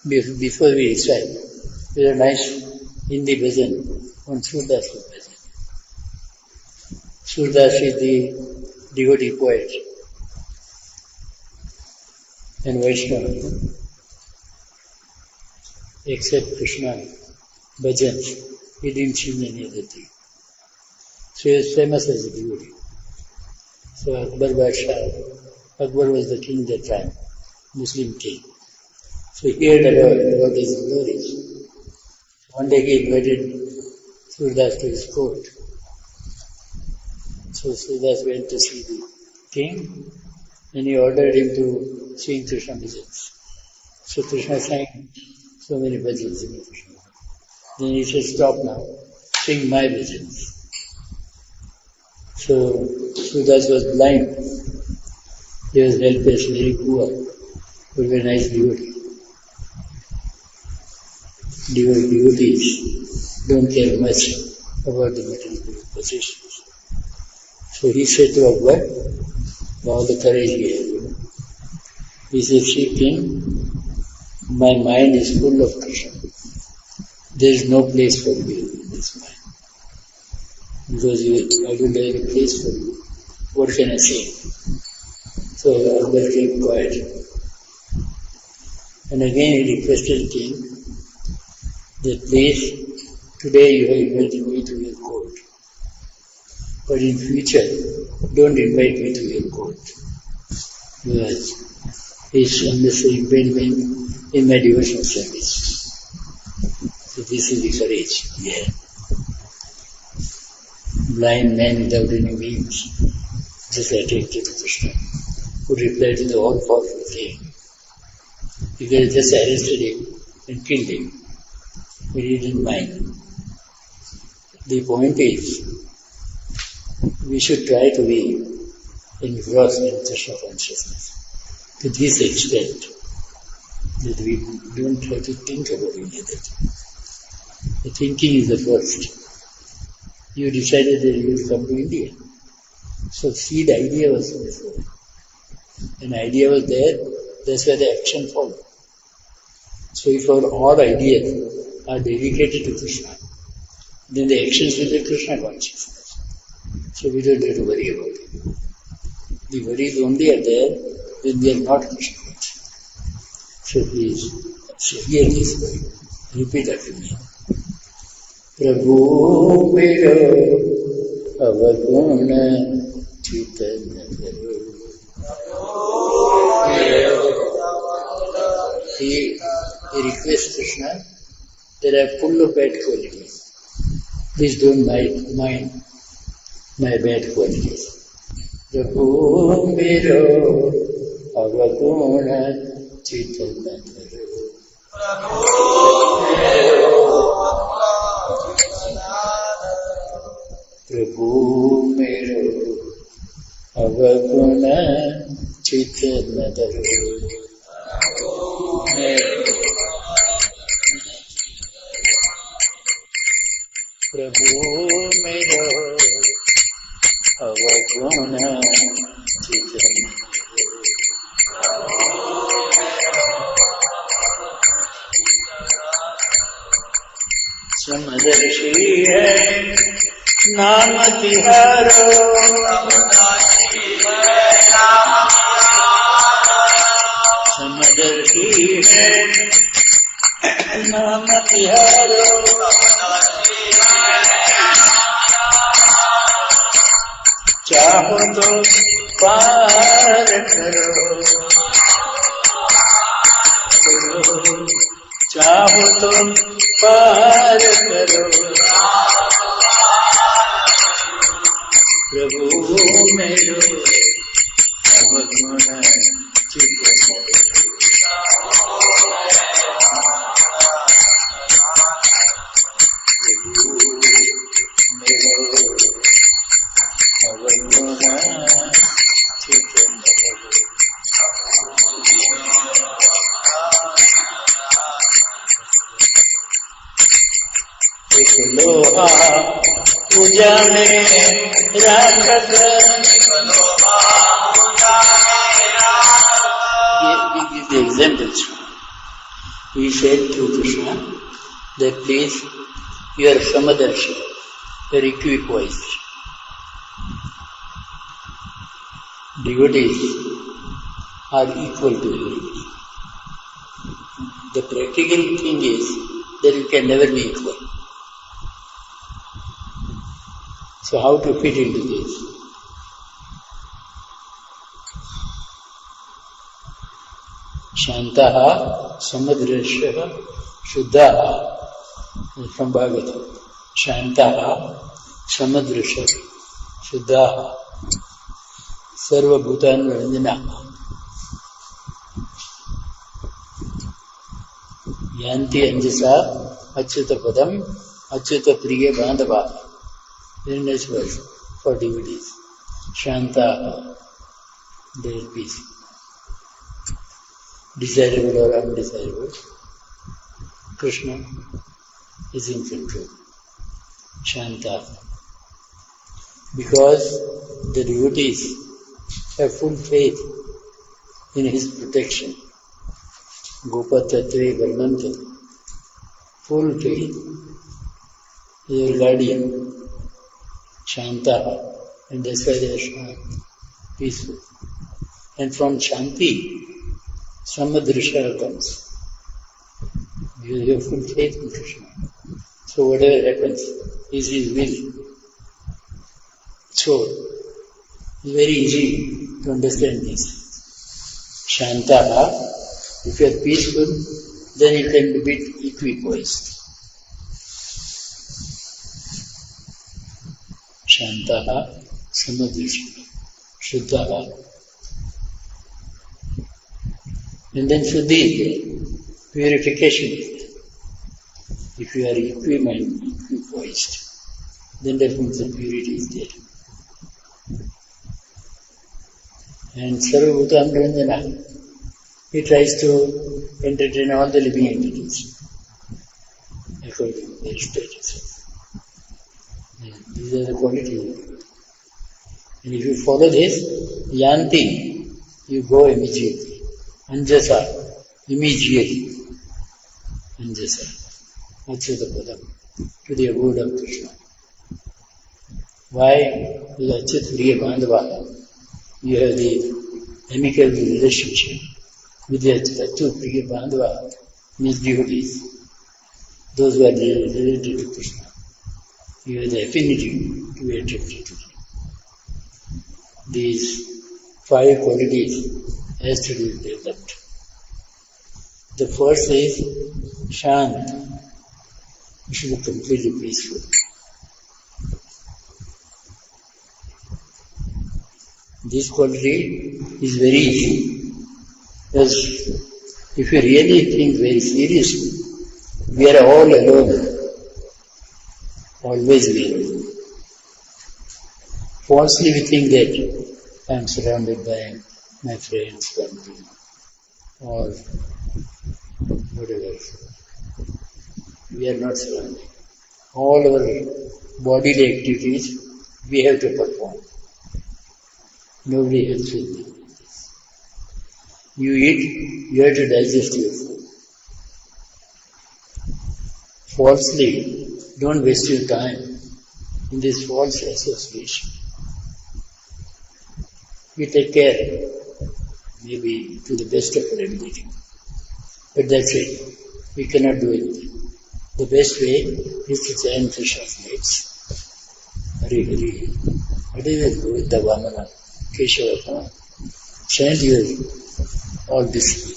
Before we recite, there is a nice Hindi bhajan on Surdas bhajan. Surdas is the devotee poet and Vaishnava, except Krishna bhajans. He didn't sing any other thing. So he was famous as a devotee. So Akbar was the king that time, Muslim king. So he heard about his glories. One day he invited Surdas to his court. So Surdas went to see the king and he ordered him to sing Krishna bhajans. So Krishna sang so many bhajans in Krishna. Then he said, stop now, sing my bhajans. So Surdas was blind. He was helpless, very poor, but very nice devotee. Devotees don't care much about the material possessions. So he said to Akbar, all the courage he had, he said, see king, my mind is full of Krishna. There is no place for you in this mind. Because I don't have a place for you. What can I say? So Akbar kept quiet. And again he requested king that please, today you have invited me to your court. But in future, don't invite me to your court. Because it's unnecessary impediment in my devotional service. So this is the courage. Yeah. Blind man without any wings, just attracted to Krishna, who replied to the all-powerful king. He could have just arrested him and killed him, but he didn't mind. The point is, we should try to be engrossed in Krishna consciousness to this extent that we don't have to think about any other thing. The thinking is the first. You decided that you will come to India. So seed idea was before. An idea was there, that's where the action followed. So if our all ideas are dedicated to Krishna, then the actions will be Krishna consciousness. So we don't have to worry about it. The worries only are there when they are not Krishna conscious. So please, hear this word. Repeat after me. Prabhu mero avaguna chitana karo. He requests Krishna that I am full of bad qualities. Please don't mind my bad qualities. Prabhu mero avaguna chitana karo. Prabhu mero avaguna chitana karo. Prabhu mero avaguna chitana समदर्शी है नाम तिहारो समदर्शी है नाम तिहारो चाहो तो पार करो चाहो तो पार करो प्रभु मेरो अवगुण चित्त प्रभु मेरो अवगुण चित्त एक लोहा पूजा में राखत give the examples. He said to Krishna that please, you are Samadarshi, you are equipoised. Devotees are equal to everybody. The practical thing is that you can never be equal. So how to fit into this? Shantaha samadrishya shuddhaha from Bhagavatam. Shantaha samadrishya shuddhaha sarva bhutan ranjanaha yanti anjasa achyuta padam achyuta priya bandhava. Very nice verse for devotees. Shantaha, there is peace. Desirable or undesirable, Krishna is in control. Shanta. Because the devotees have full faith in his protection. Gopatatve Varmanta. Full faith. He is your guardian. Shanta. And that's why they are peaceful. And from Shanti, Samadrisha comes. You have full faith in Krishna. So whatever happens is his will. So it's very easy to understand this. Shantaha, if you are peaceful, then you can be equipoised. Shantaha, Samadrisha, Shuddhaha. And then Shuddhi is there, purification is there. If you are equipoised, then that means the purity is there. And Sarva Bhutan Ranjana, he tries to entertain all the living entities according to their status. And these are the qualities. And if you follow this, Yanti, you go immediately. Anjasa, immediately. Anjasa, Achyuta Padam, to the abode of Krishna. Why? Because Achyut Priya Bandhava, you have the amicable relationship with the Achyut Priya Bandhava, means devotees, those who are related to Krishna. You have the affinity to be attracted to him. These 5 qualities has to be developed. The first is Shant. You should be completely peaceful. This quality is very easy. Because if you really think very seriously, we are all alone. Always we are alone. Falsely we think that I am surrounded by my friends, family, or whatever. We are not surrounded. All our bodily activities we have to perform. Nobody else will do this. You eat, you have to digest your food. Falsely, don't waste your time in this false association. We take care, maybe to the best of our ability. But that's it. We cannot do anything. The best way is to chant Krishna's names. Hare Hare. What is it? Govinda Vamana, Keshava. Chant your all this.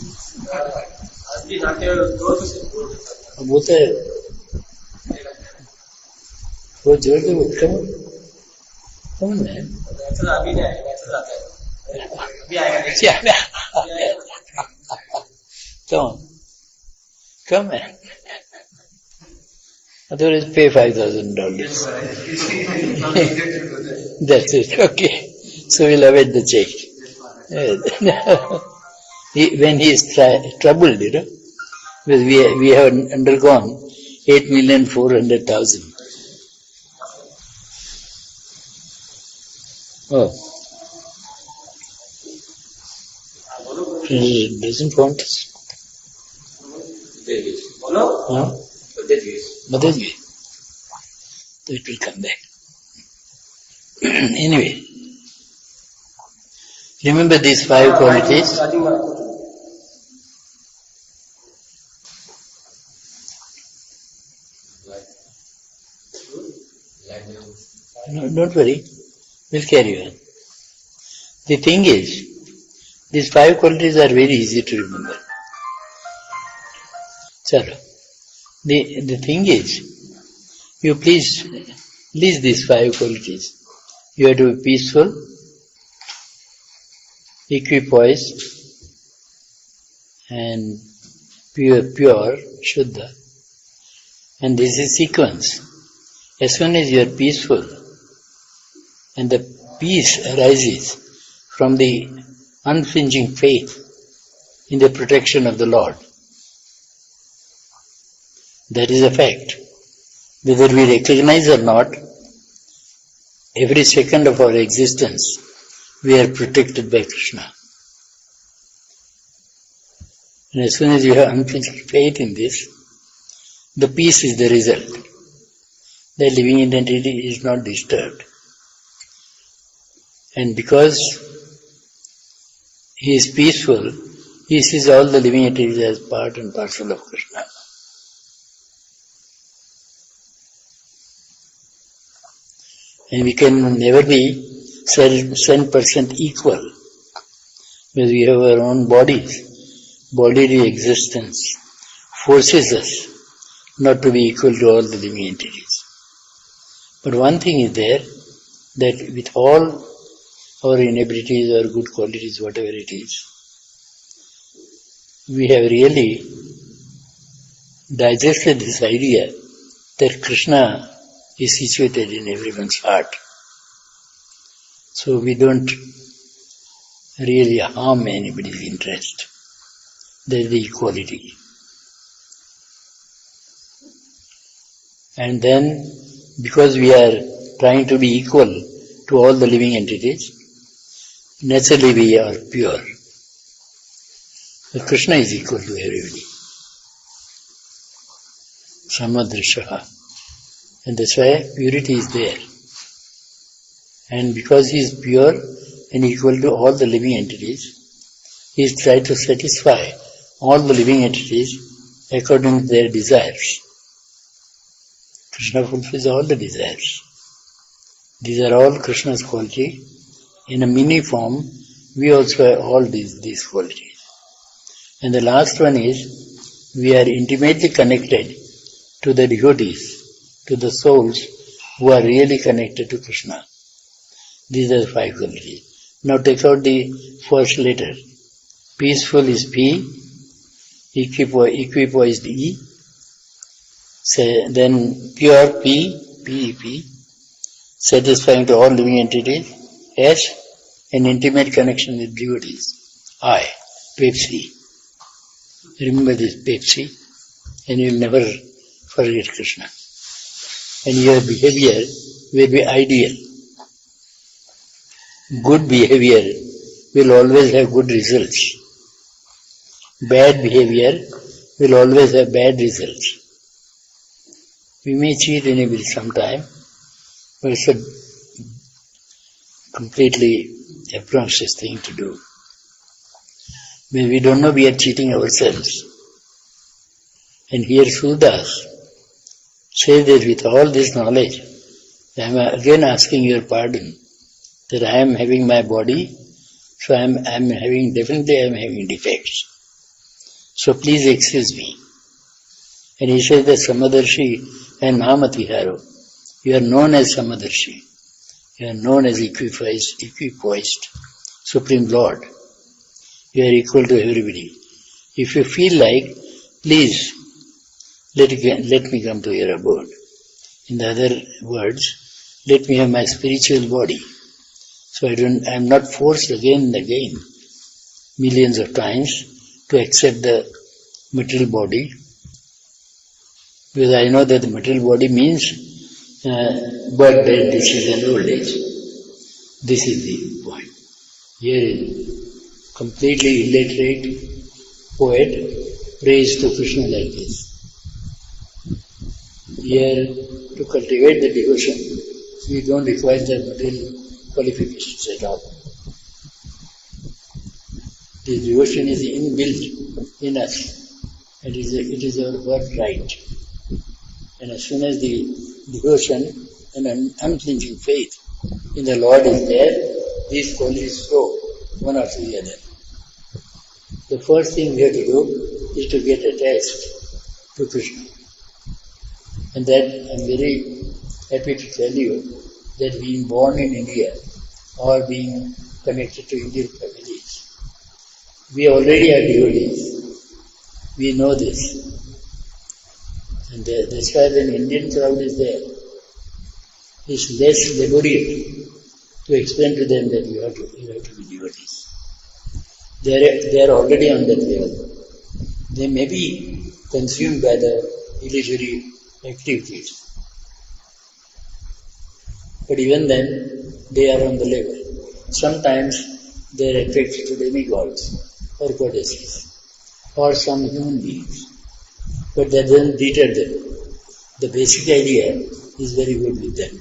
बोलता है वो जोर के कौन है come है otherwise pay $5,000. That's it. Okay, so we'll await the check. When he is troubled, because we have undergone 8,400,000. Oh. He doesn't want us. No? Madhajvi. So it will come back. Anyway, remember these 5 qualities. No, don't worry, we'll carry on. The thing is, these 5 qualities are very easy to remember. Chalo. The thing is, you please list these 5 qualities. You have to be peaceful, equipoised, and pure, Shuddha. And this is sequence. As soon as you are peaceful, and the peace arises from the unflinching faith in the protection of the Lord. That is a fact. Whether we recognize or not, every second of our existence, we are protected by Krishna. And as soon as you have unflinching faith in this, the peace is the result. The living entity is not disturbed. And because he is peaceful, he sees all the living entities as part and parcel of Krishna. And we can never be 100% equal, because we have our own bodies. Bodily existence forces us not to be equal to all the living entities. But one thing is there, that with all our inabilities or good qualities, whatever it is, we have really digested this idea that Krishna is situated in everyone's heart. So we don't really harm anybody's interest. There is the equality. And then, because we are trying to be equal to all the living entities, naturally we are pure. But Krishna is equal to everybody. Samadrishaha. And that's why purity is there. And because he is pure and equal to all the living entities, he is trying to satisfy all the living entities according to their desires. Krishna fulfills all the desires. These are all Krishna's quality. In a mini form, we also have all these qualities. And the last one is, we are intimately connected to the devotees, to the souls who are really connected to Krishna. These are the 5 qualities. Now take out the first letter. Peaceful is P, equipoised E, then pure P, P, satisfying to all living entities, S, an intimate connection with devotees, I, Pepsi. Remember this Pepsi, and you will never forget Krishna. And your behavior will be ideal. Good behavior will always have good results. Bad behavior will always have bad results. We may cheat anybody sometime, but it's a completely obnoxious thing to do. When we don't know, we are cheating ourselves. And here Sudas says that with all this knowledge, I am again asking your pardon, that I am having my body, so I am having defects. So please excuse me. And he says that Samadarshi and Mahamatiharo, you are known as Samadarshi. You are known as equipoised, Supreme Lord. You are equal to everybody. If you feel like, please, let me come to your abode. In the other words, let me have my spiritual body. So I am not forced again and again, millions of times, to accept the material body, because I know that the material body means birth, death, disease and old age. This is the point. Here is completely illiterate poet prays to Krishna like this. Here, to cultivate the devotion, we don't require the material qualifications at all. The devotion is inbuilt in us, and it is our birthright. And as soon as the devotion and an unflinching faith in the Lord is there, these qualities flow one after the other. The first thing we have to do is to get attached to Krishna. And that I'm very happy to tell you that being born in India or being connected to Indian families, we already are devotees. We know this. And that's why when Indian crowd is there, it's less laborious to explain to them that you have to be devotees. They are already on that level. They may be consumed by the illusory activities. But even then, they are on the level. Sometimes they are attracted to demigods or goddesses or some human beings. But that doesn't deter them. The basic idea is very good with them.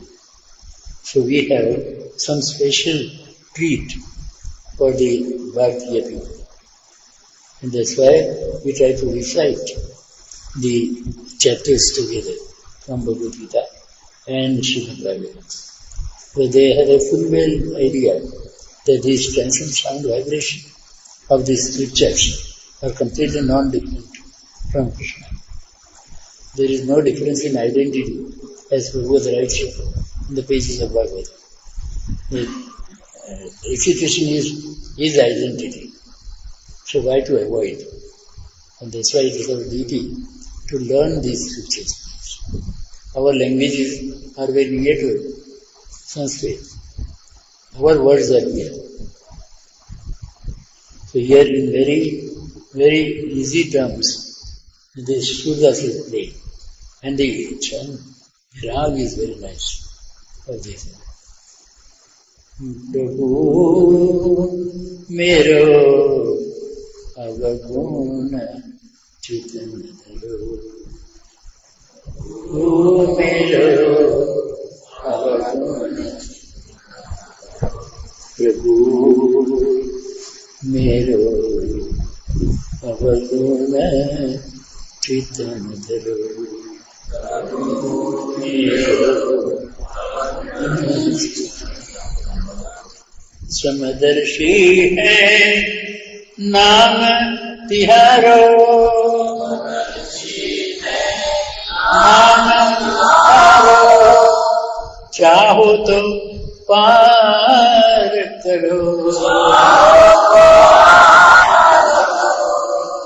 So we have some special treat for the Bharatiya people. And that's why we try to recite the chapters together from Bhagavad Gita and Srimad Bhagavatam. So they have a full-well idea that these transient sound vibration of these scriptures are completely non-different from Krishna. There is no difference in identity as Prabhupada writes in the pages of Bhagavatam. The recitation is identity. So why to avoid? And that's why it is our duty to learn these scriptures. Our languages are very near to Sanskrit. Our words are here. So here in very, very easy terms, the Shuddhas is played. And the rag is very nice for this. Prabhu mero avaguna chitanadaro. Prabhu mero avaguna. Prabhu mero avaguna chitanadaro. समदर्शी है नाम तिहारो नाम तिहारो चाहो तो पार करो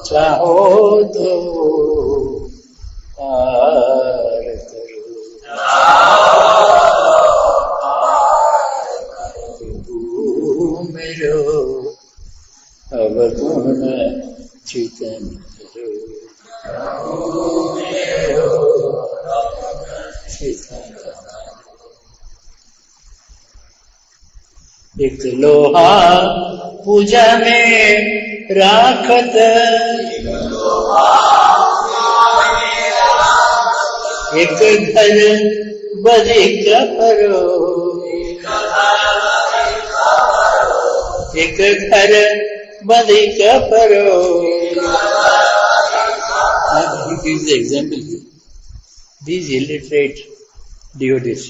चाहो तो पार करो मेरो अवगुण चितन एक लोहा पूजा में राखत एक घर बधिक परो एक घर बधिक परो. He gives the example here. These illiterate devotees,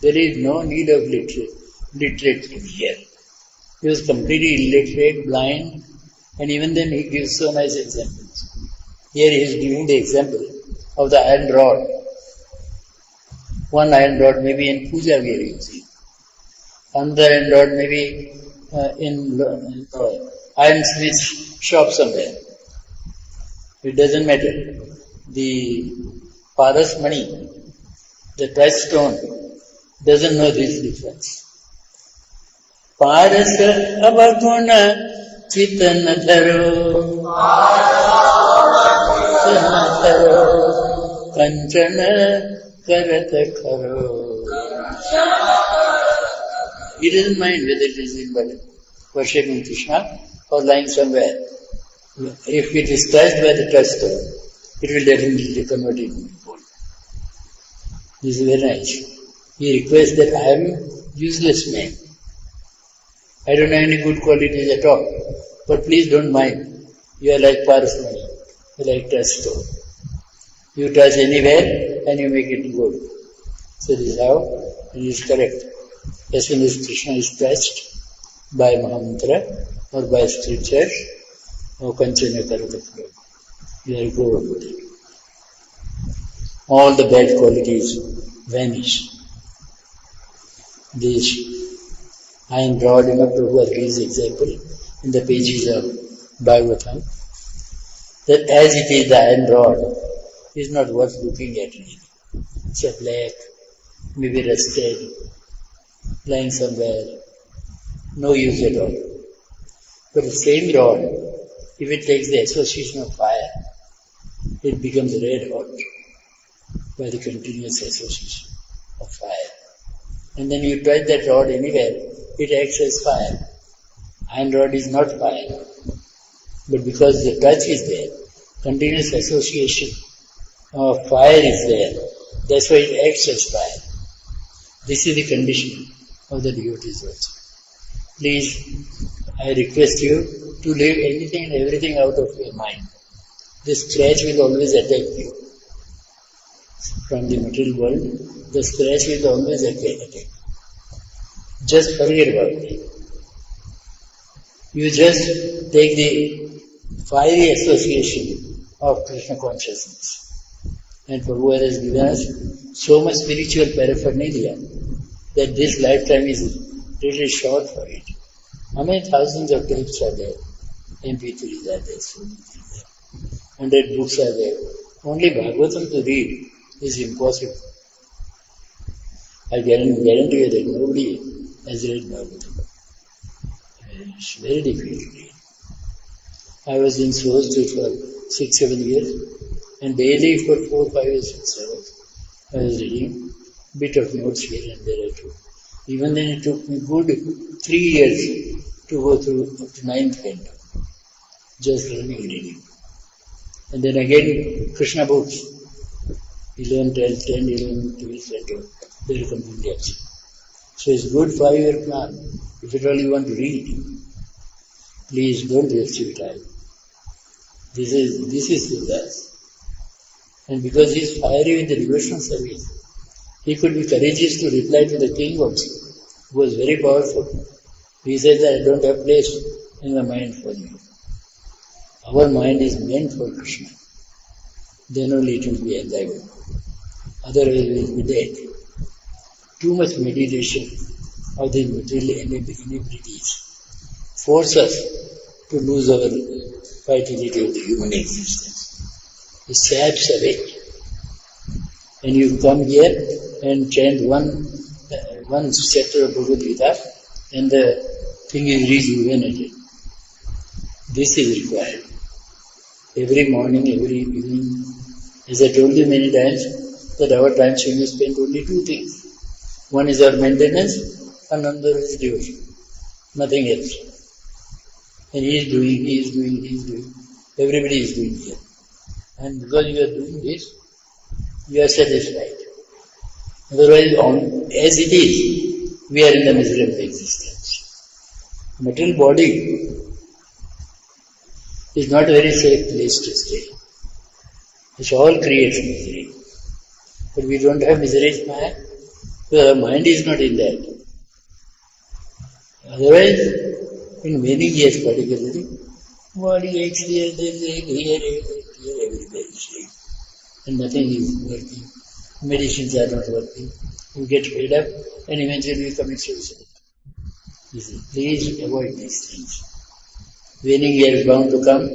there is no need of literature here. He was completely illiterate, blind, and even then he gives so nice examples. Here he is giving the example of the iron rod. One iron rod may be in puja we are using. Another iron rod may be in iron smith's shop somewhere. It doesn't matter. The Paras money, the touchstone, doesn't know this difference. Paras abaguna chitanadharo kanchana karata karo. He doesn't mind whether it is in worshipping Krishna or lying somewhere. If it is touched by the touchstone, it will definitely convert into gold. This is very nice. He requests that I am useless man. I don't have any good qualities at all. But please don't mind. You are like parasmani. You are like touchstone. You touch anywhere and you make it good. So this is how it is correct. As soon as Krishna is touched by Mahamantra or by scriptures, or Kanchana Karata Flow, you are good with it. All the bad qualities vanish. This iron rod, Prabhupada gives example in the pages of Bhagavatam, that as it is, the iron rod is not worth looking at really. It's a black, maybe rusted, lying somewhere, no use at all. But the same rod, if it takes the association of fire, it becomes red hot by the continuous association of fire. And then you touch that rod anywhere, it acts as fire. Iron rod is not fire. But because the touch is there, continuous association of fire is there, that's why it acts as fire. This is the condition of the devotees also. Please, I request you to leave anything and everything out of your mind. The scratch will always attack you. From the material world, the scratch will always attack. Just forget about it. You just take the fiery association of Krishna consciousness. And Prabhupada has given us so much spiritual paraphernalia that this lifetime is really short for it. How many thousands of tapes are there? MP3s are there, so many things there. 100 books are there. Only Bhagavatam to read is impossible. I guarantee you that nobody has read Bhagavatam. It's very difficult to read. I was in Source for 6-7 years, and daily for 4, 5, or 6 hours I was reading bit of notes here and there I took. Even then it took me good 3 years to go through up to 9th canto, just learning reading. And then again Krishna books, 11, 12, 10, 11, 12 canto, they will complete also. So it's good 5-year plan. If at all you want to read, please don't waste your time. This is Siddhas. And because he is fiery with the devotional service, he could be courageous to reply to the king also, who was very powerful. He said that I don't have place in my mind for you. Our mind is meant for Krishna. Then only it will be alive. Otherwise we will be dead. Too much meditation of the material inabilities force us to lose our vitality of the human existence. It saps away. And you come here and chant one chapter of Bhagavad Gita and the thing is rejuvenated. This is required. Every morning, every evening, as I told you many times, that our time should be spent only 2 things. One is our maintenance, and another is devotion. Nothing else. And he is doing. Everybody is doing here. And because you are doing this, you are satisfied. Otherwise, as it is, we are in the misery of existence. Material body is not a very safe place to stay. It all creates misery. But we don't have misery in mind, because our mind is not in that. Otherwise, in many years particularly, body aches here, there ache, here, everywhere is ache. And nothing is working. Medicines are not working. You get fed up and eventually you commit suicide. Please avoid these things. Winning year is bound to come.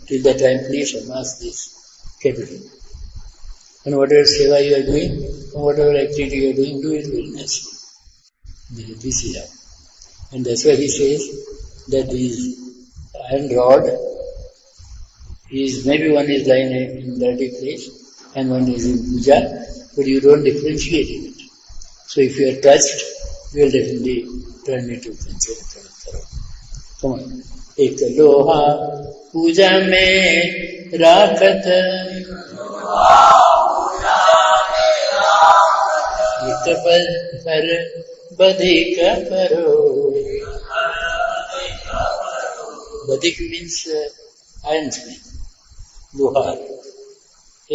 Till that time, please amass this capital. And whatever seva you are doing, or whatever activity you are doing, do it very nicely. This is how. And that's why he says that this iron rod is, maybe one is lying in dirty place and one is in puja, but you don't differentiate in it. So if you are touched, you will definitely turn into Kanchana. Come on. Ek loha puja mein rakhat पर बधिक परो. बधिक means ironsmith, लोहार.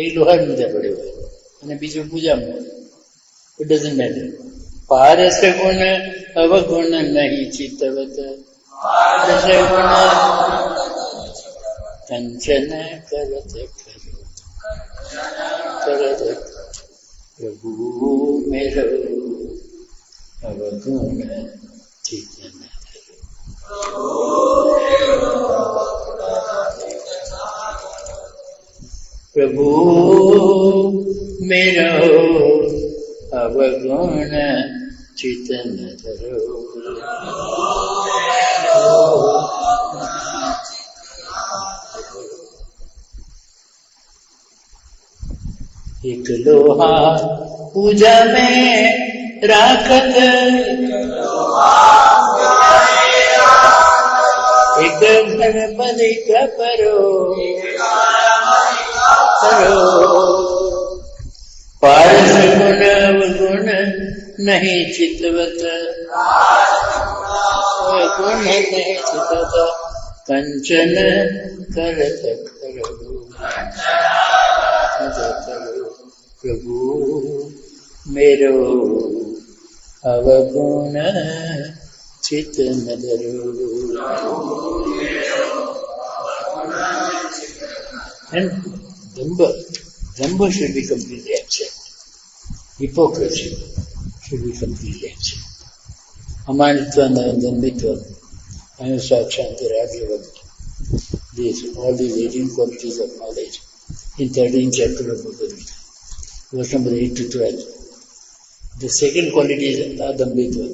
एक लोहार मीधा पड़े हुए અને બીજું પૂજામાં. It doesn't matter. પારસ ગુણ અવગુણ નહીં ચિતવત. પારસ ગુણ કંચન કરત કરત પ્રભુ મેરો અવગુણ ચિતન. પ્રભુ મેરો અવગુણ ચિતન ધરો. एक लोहा पूजा में राखत. एक घर बधिक परो. पारस गुण अवगुण नहीं चितवत. गुण नहीं चितवत कंचन करत करो. प्रभु मेरो अवगुण चित न धरो. And Dhamma should be completely absent. Hypocrisy should be completely absent. Amanitva, Dambitva, Ahimsa, Kshanti, Ragya, all these 18 qualities of knowledge in 13th chapter of Bhagavad Gita, verse number 8 to 12. The second quality is Adambitva.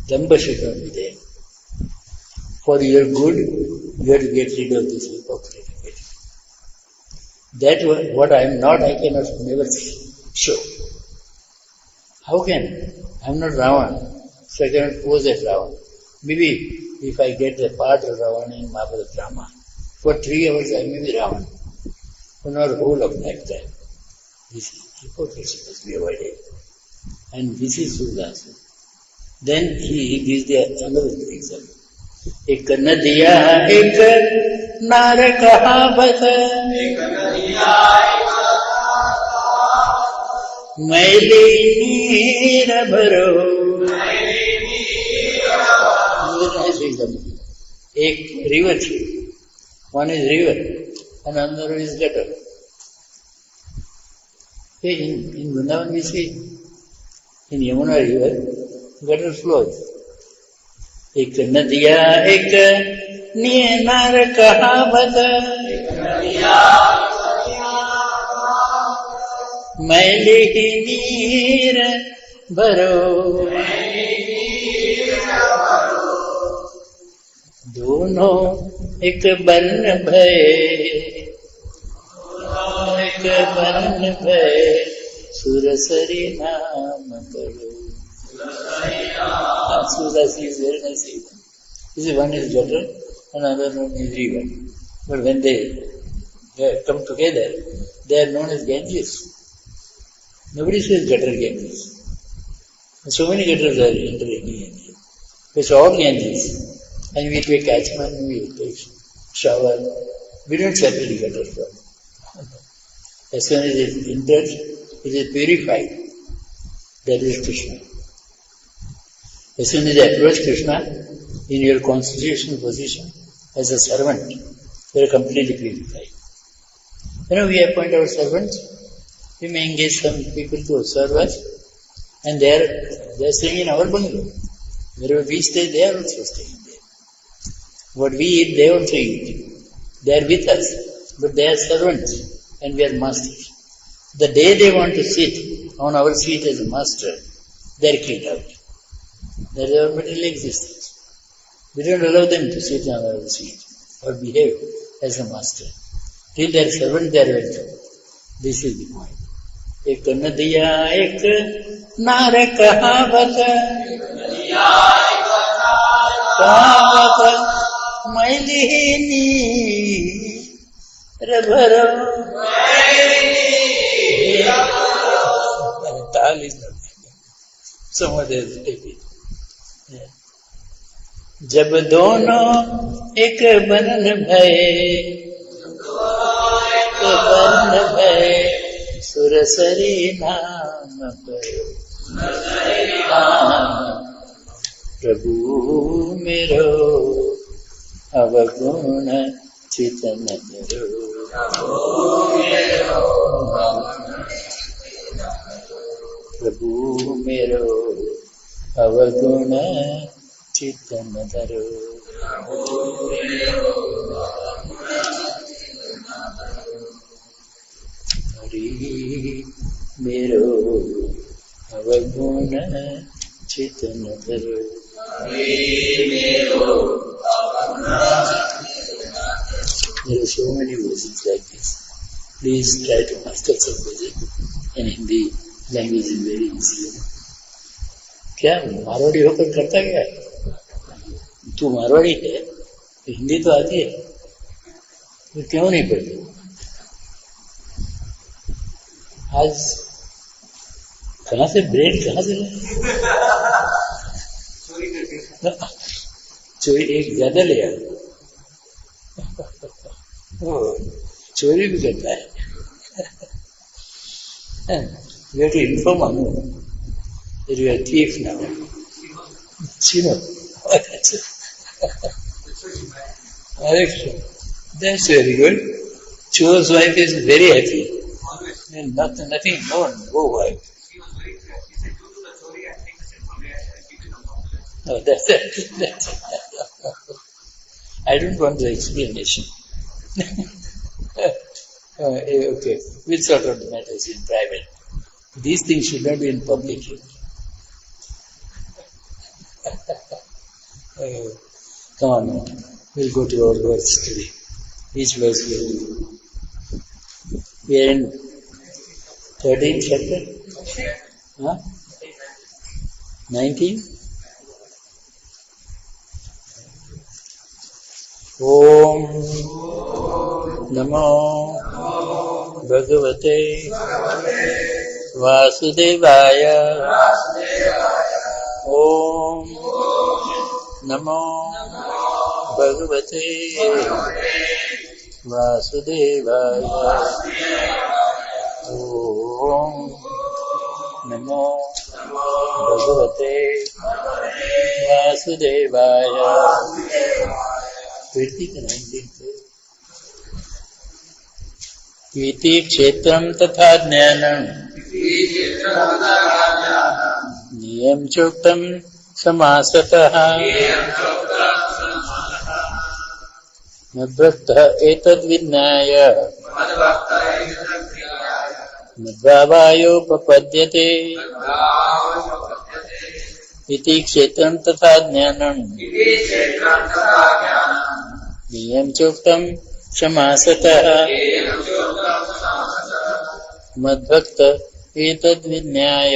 Dhamma should not be there. For your good, you have to get rid of this hypocrisy. That what I am not, I cannot never show. How can? I am not Ravana, so I cannot pose as Ravana. Maybe if I get a part of Ravana in Mahabharata drama, for 3 hours I may be Ravana, for not whole of lifetime. This hypocrisy must be avoided. And this is Sudasan. Then he gives another example. एक नदिया एक नार कहावत. मैली नीर भरो. एक river, one is river and another is gutter. In Vrindavan we see, in Yamuna river, gutter flows. एक नदिया एक नार कहावत. मैली नीर भरो. दोनों एक बन भय. एक बन भय सुरसरी नाम करो. Sudasi is very nice. This is one is gutter and another one is river. But when they come together, they are known as Ganges. Nobody says gutter Ganges. So many gutters are entering here. It's all Ganges. And we take catchment, we take shower. We don't separate gutter from. As soon as it enters, it is purified. That is Krishna. As soon as you approach Krishna in your constitutional position as a servant, you are completely purified. We appoint our servants. We may engage some people to serve us, and they are staying in our bungalow. Wherever we stay, they are also staying there. What we eat, they also eat. They are with us, but they are servants, and we are masters. The day they want to sit on our seat as a master, they are kicked out. That is our material existence. We don't allow them to sit on our seat or behave as a master. Till they are servant, they are welcome. This is the point. एक नदिया एक नार कहावत. कहावत मैली नीर भरो. Tal is not. Someone else take it. Yeah. जब दोनों एक बरन भये, सुरसरी नाम करो, प्रभु मेरो अवगुण चितन करो, प्रभु मेरो अवगुण चितन धरो. हरि मेरो अवगुण चितन धरो. There are so many verses like this. Please try to master some verses. And Hindi language is very easy. क्या मारवाड़ी होकर करता क्या? तू मारवाड़ी है, हिंदी तो आती है, तो क्यों नहीं पढ़ती? आज कहाँ से ब्रेड कहाँ से चोरी एक ज्यादा ले आया, चोरी भी करता है. You have to inform him that you are a thief now. Chino. That's very good. Chore's wife is very happy. And nothing, no one, go wife. She was very clear. She said, "You do the chori and take the set from here and keep it on top." No, that's I don't want the explanation. Okay, we'll sort out the matters in private. These things should not be in public. Come on now. We'll go to our verse today. Each verse will be. We are in 13th chapter? Huh? 19? Om Namo Bhagavate Vasudevaya. Om Namo Bhagavate Vasudevaya. Om Namo Bhagavate Vasudevaya. 20th and 19th. इति क्षेत्रं तथा ज्ञानं नियम चोक्तं समासतः मद्भक्तः एतद्विज्ञाय मद्भावायोपपद्यते. इति क्षेत्रं तथा ज्ञानं नियम चोक्तं समासतः मद्भक्त एतद्विज्ञाय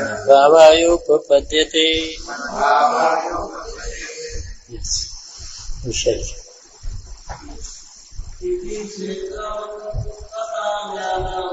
मद्भावायोपपद्यते. Yes. Recite. इति क्षेत्रं तथा ज्ञानं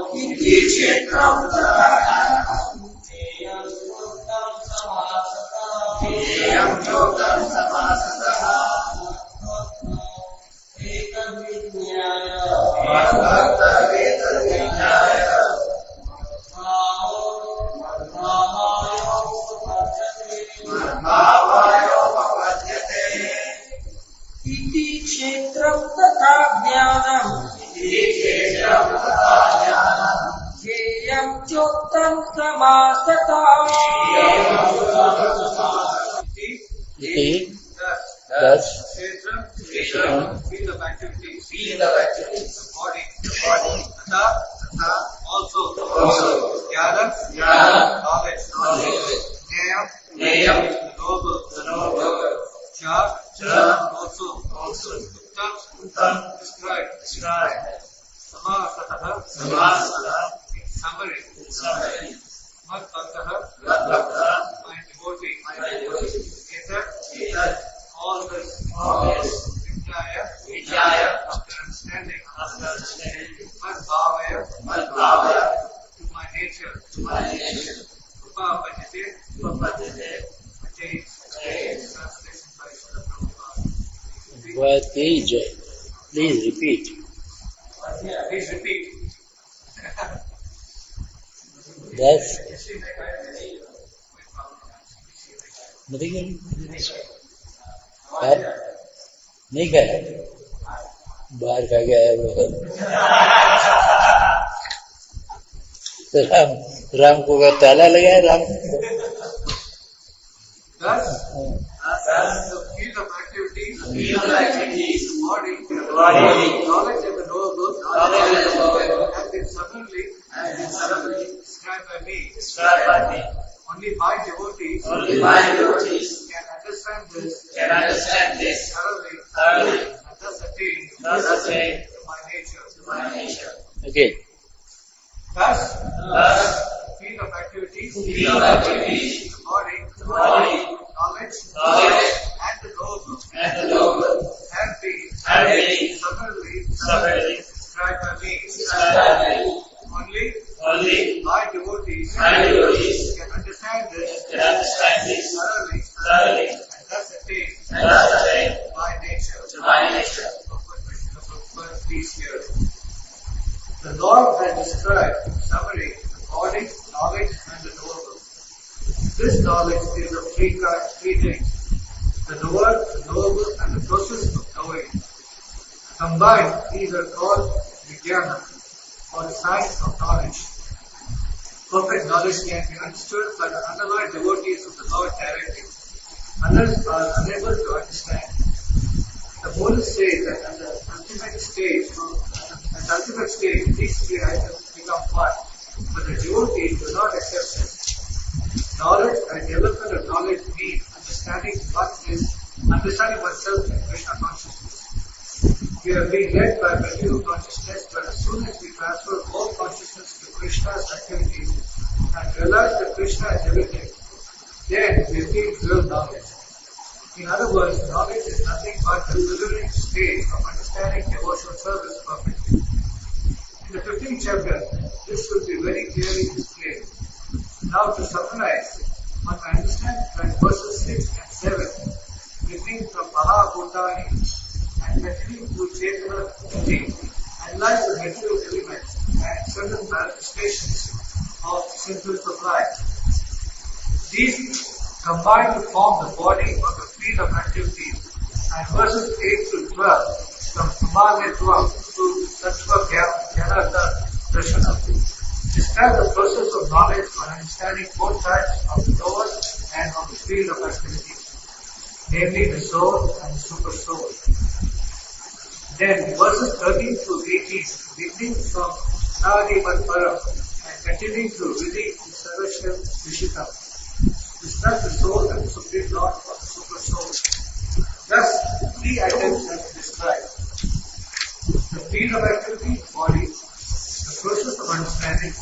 ज्ञेयं चोक्तं समासतः Thus, field of activities, the body, also, jnana, knowledge, jnana, the noble, cha, also, uttam, describe, samasatah, summary, madbhaktaha, my devotee, etat, all this, vijaya, after understanding, madbhavaya, to my nature, What page? Please repeat. Yeah, please repeat. That's नहीं खाया बाहर खा के आया वो राम को ताला लगा है Ram Thus, the field of activities, the body, knowledge and the knowable, have been suddenly described by me. Only my devotees can understand this thoroughly and thus attain to my nature. Okay. Thus, the field of activities, the body, knowledge, and the knowable have been suddenly described by me. Only my devotees can understand this thoroughly and thus attain my nature. First piece here. The Lord has described in summary the body, knowledge, and the knowable. This knowledge is of three things: the knower, the knowable, and the process of knowing. Combined, these are called WECAN, or the science of knowledge. Perfect knowledge can be understood by the unalloyed devotees of the Lord directly. Others are unable to understand. The Buddhists say that at the ultimate stage, these three items become one, but the devotees do not accept it. Knowledge and development of knowledge means understanding oneself in Krishna consciousness. We are being led by material consciousness, but as soon as we transfer all consciousness to Krishna's activities and realize that Krishna is everything, then we attain real knowledge. In other words, knowledge is nothing but the preliminary stage of understanding devotional service perfectly. In the 15th chapter, this will be very clearly displayed. Now to summarize, one can understand that verses 6 and 7, beginning from Mahabhutani and continuing through Chetana Buddhi, analyze the material elements and certain manifestations of symptoms of life. These combine to form the body of the field of activities, and verses 8 through 12 from Samadhetvam to Tattva Jnana Darshana describe the process of knowledge for understanding both types of the knower and of the field of activities, namely the soul and the super soul. Then verses 13 through 18, beginning from Nadi Param and continuing through Vidhi Sarvashya Vishita, describe the soul and the supreme Lord of the super soul. Thus, three items have been described: the field of activity, body, the process of understanding,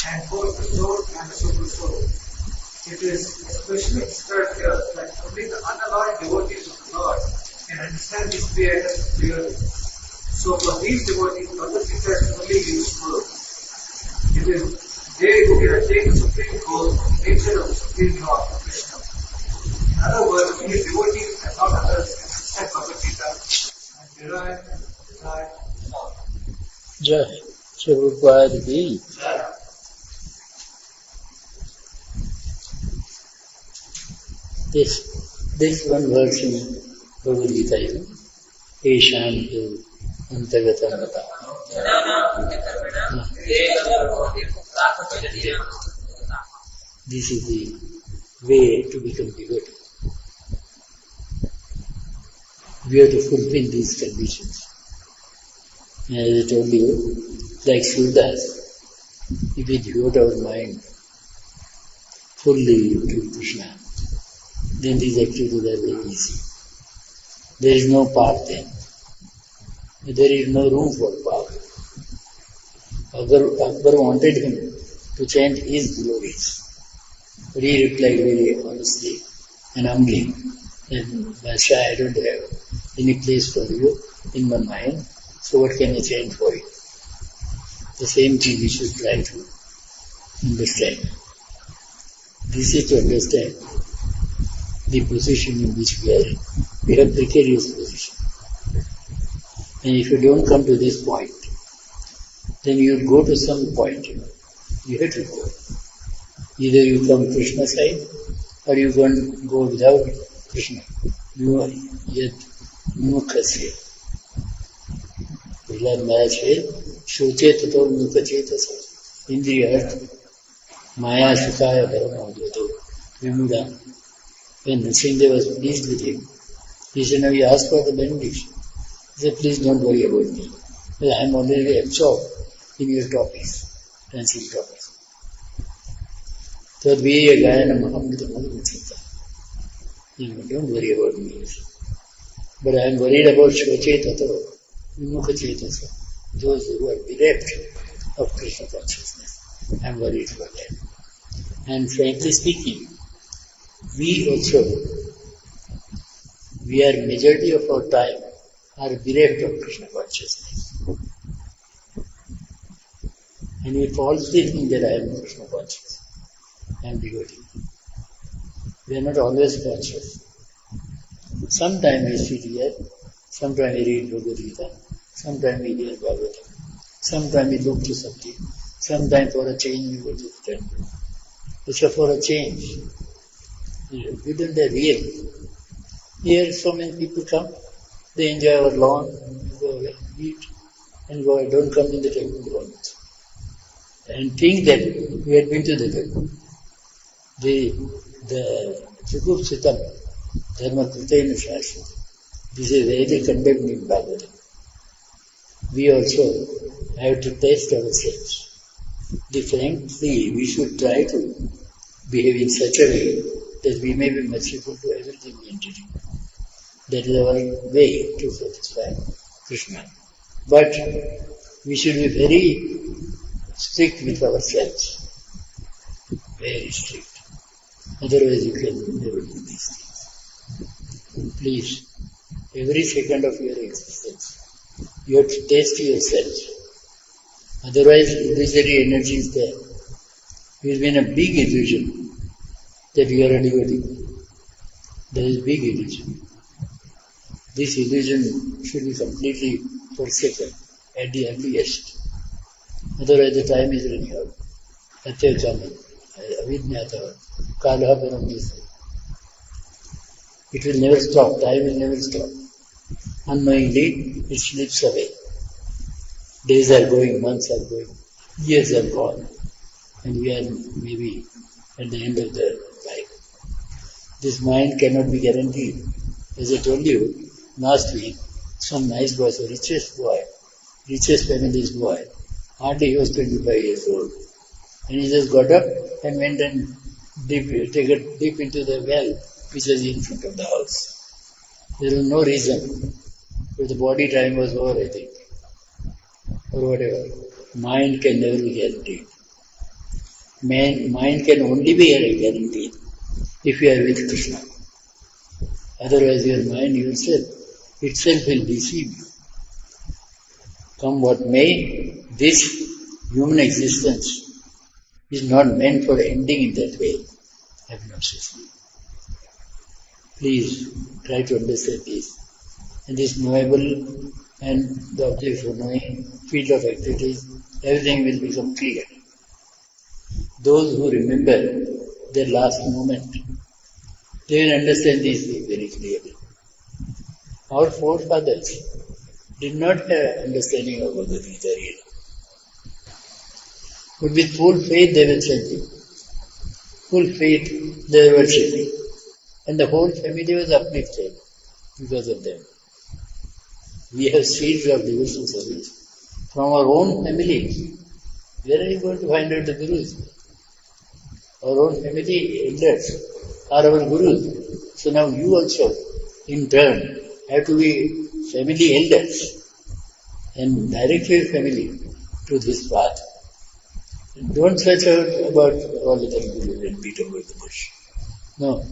and both the soul and the super soul. It is especially described here that only the unalloyed devotees of the Lord can understand these three items clearly. So for these devotees, Bhagavad-gita is only useful. It is they who can attain the supreme goal, the nature of the supreme Lord, Krishna. In other words, only devotees and not others can understand Bhagavad-gita and derive and desire Lord. Jai Prabhupada ki. This one verse in Bhagavad Gita is Eshan Antagatam. This is the way to become devotee. We have to fulfill these conditions. As I told you, like Shuddhas, if we devote our mind fully to Krishna, then these activities are very easy. There is no path then. There is no room for path. Akbar wanted him to chant his glories. But he replied very honestly and humbly, Master, I don't have any place for you in my mind, so what can I chant for you? The same thing we should try to understand. This is to understand the position in which we are in. We have precarious position. And if you don't come to this point, then you go to some point, You have to go. Either you come Krishna side, or you go without Krishna. You are yet mukhasya. Prahlad Maharaj said, Shoche tato mukhachetasa. Indriya artha. Maya sukaya paramodhato. Vimuda. When Nrsimha was pleased with him, he said, now you ask for the benediction. He said, please don't worry about me. Well, I am already absorbed in your topics, dancing topics. Tadviya gayana mahamrita madhumachita. Don't worry about me. But I am worried about Shvachetata, Vimukachetasa, those who are bereft of Krishna consciousness. I am worried for them. And frankly speaking, we are majority of our time are bereft of Krishna consciousness. And we falsely think that I am Krishna conscious. I am devotee. We are not always conscious. Sometimes we sit here, sometimes we read Bhagavad Gita, sometimes we hear Bhagavatam, sometimes we look to something, sometimes for a change we go to the temple. It's for a change. We don't have real. Here so many people come, they enjoy our lawn, go away, eat, and go away. Don't come in the temple grounds. And think that we had been to the temple. The Chukupsitam, Dharma Kritena Shastra, this is Vedic condemned in Bhagavatam. We also have to test ourselves. Frankly, we should try to behave in such a way that we may be merciful to everything we enter in. That is our way to satisfy Krishna. But we should be very strict with ourselves. Very strict. Otherwise you can never do these things. Please, every second of your existence, you have to test yourself. Otherwise, illusory energy is there. It has been a big illusion that you are a devotee. There is big illusion. This illusion should be completely forsaken at the earliest. Otherwise, the time is running out. Atya kama, avidnyata, kalaha paramnisa. It will never stop. Time will never stop. Unknowingly, it slips away. Days are going, months are going, years are gone, and we are maybe at the end of the life. This mind cannot be guaranteed. As I told you last week, some nice boy, the richest family's boy, hardly he was 25 years old. And he just got up and went and take a dip into the well which was in front of the house. There was no reason, but the body time was over, I think, or whatever. Mind can never be guaranteed. Mind can only be guaranteed if you are with Krishna. Otherwise your mind itself will deceive you. Come what may, this human existence is not meant for ending in that way, obnoxiously. Please try to understand this. And this knowable and the object for knowing, field of activities, everything will become clear. Those who remember their last moment, they will understand these things very clearly. Our forefathers did not have understanding of Bhagavad Gita really. But with full faith they were chanting. Full faith they were worshipping. And the whole family was uplifted because of them. We have seeds of devotional service from our own family. Where are you going to find out the gurus? Our own family elders are our gurus. So now you also, in turn, have to be family elders and direct your family to this path. Don't search out about all the other gurus and beat about the bush. No.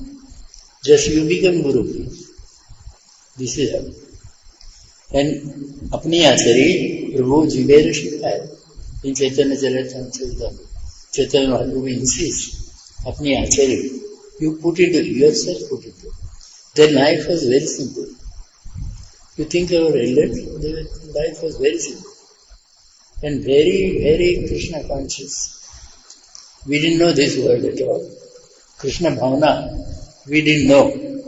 Just you become guru, please. This is how. And apni achari, Prabhu Jiver Shikha, in Chaitanya Charitamrita, Chaitanya Mahaprabhu insists, apni achari, you put into yourself, then life was very simple. You think our elders, their life was very simple and very, very Krishna conscious. We didn't know this word at all. Krishna Bhavana, we didn't know.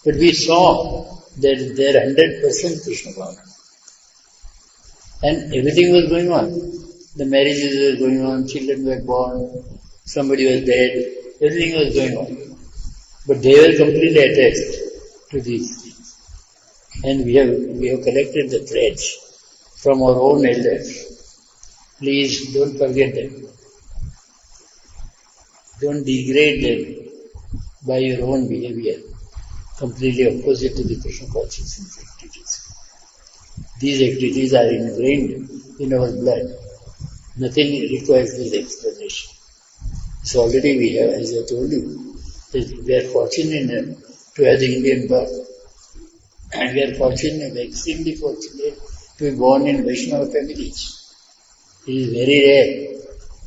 But we saw that they're 100% Krishna Bhavana. And everything was going on. The marriages were going on, children were born, somebody was dead, everything was going on. But they were completely attached to these things. And we have collected the threads from our own elders. Please don't forget them. Don't degrade them by your own behavior, completely opposite to the Krishna consciousness activities. These activities are ingrained in our blood. Nothing requires this explanation. So already we have, as I told you, that we are fortunate to have the Indian birth. And we are fortunate, extremely fortunate, to be born in Vaishnava families. It is very rare.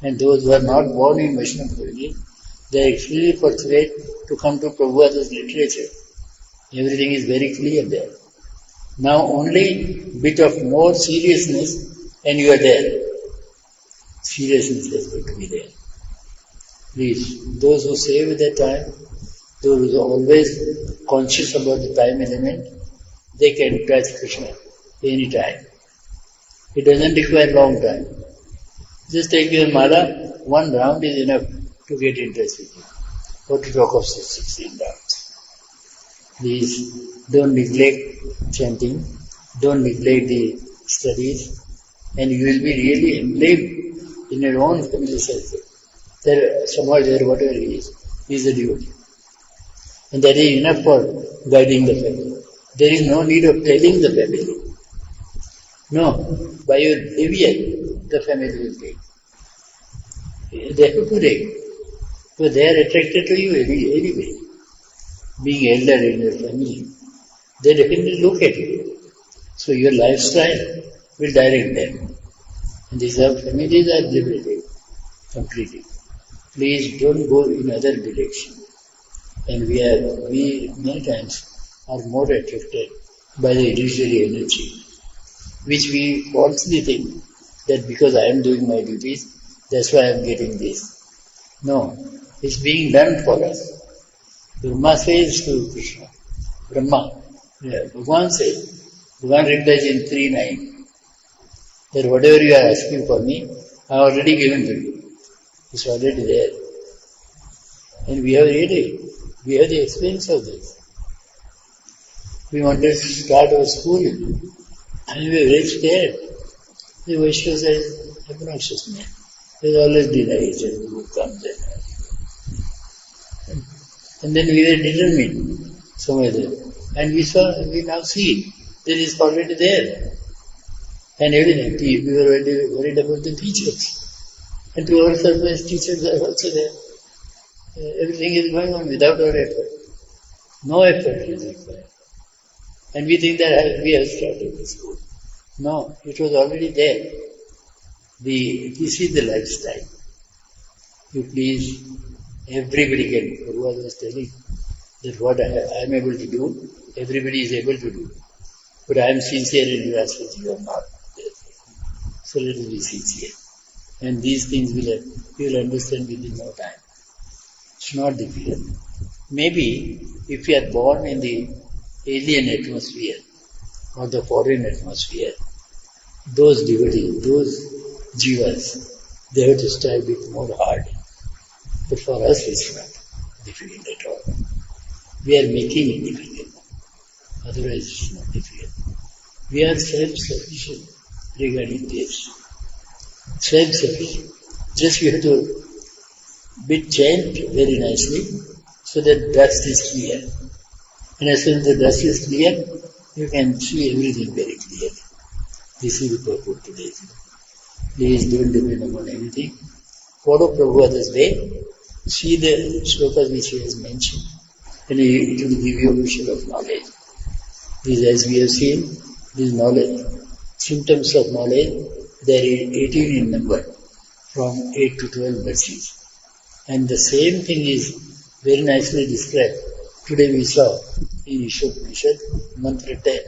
And those who are not born in Vaishnava family, they are extremely fortunate to come to Prabhupada's literature. Everything is very clear there. Now only bit of more seriousness and you are there. Seriousness has got to be there. Please, those who save their time, those who are always conscious about the time element, they can touch Krishna any time. It doesn't require long time. Just take your mala, one round is enough to get in touch with you. What to talk of 16 rounds. Please don't neglect chanting, don't neglect the studies, and you will be really emblemed in your own family circle. There, somewhere there, whatever he is a devotee. And that is enough for guiding the family. There is no need of telling the family. No, by your behavior, the family will take. They have to take. But they are attracted to you anyway. Being elder in your family, they definitely look at you. So your lifestyle will direct them. And these are families are liberated completely. Please don't go in other direction. And we many times are more attracted by the illusory energy, which we falsely think that because I am doing my duties, that's why I am getting this. No, it's being done for us. Brahma says to Krishna, Brahma, Bhagavan says, Bhagavan replies in 3:9, that whatever you are asking for me, I have already given to you. It's already there. And we have the experience of this. We wanted to start our school, and we were very scared. The Vaishnava says, obnoxious man. There's always denied who comes in. And then we were determined somewhere there. And we now see that it's already there. And everything. We were already worried about the teachers. And to our surprise, teachers are also there. Everything is going on without our effort. No effort is required. And we think that we have started the school. No, it was already there. This is the lifestyle. You please, everybody can. Prabhupada was telling that what I am able to do, everybody is able to do. But I am sincere in your aspect, you are not. So let us be sincere. And these things you will understand within no time. It's not difficult. Maybe if you are born in the alien atmosphere or the foreign atmosphere, those devotees, those jivas, they have to strive a bit more hard. But for us it's not difficult at all. We are making it difficult. Otherwise it's not difficult. We are self-sufficient regarding this. Self-sufficient. Just we have to chant very nicely so that dust is clear. And as soon as the dust is clear, you can see everything very clearly. This is the purpose today. Please don't depend upon anything. Follow Prabhupada's way. See the shlokas which he has mentioned. And it will give you a vision of knowledge. These, as we have seen, this knowledge, symptoms of knowledge, they are 18 in number, from 8 to 12 verses. And the same thing is very nicely described. Today we saw in Ishopanishad, Mantra 10.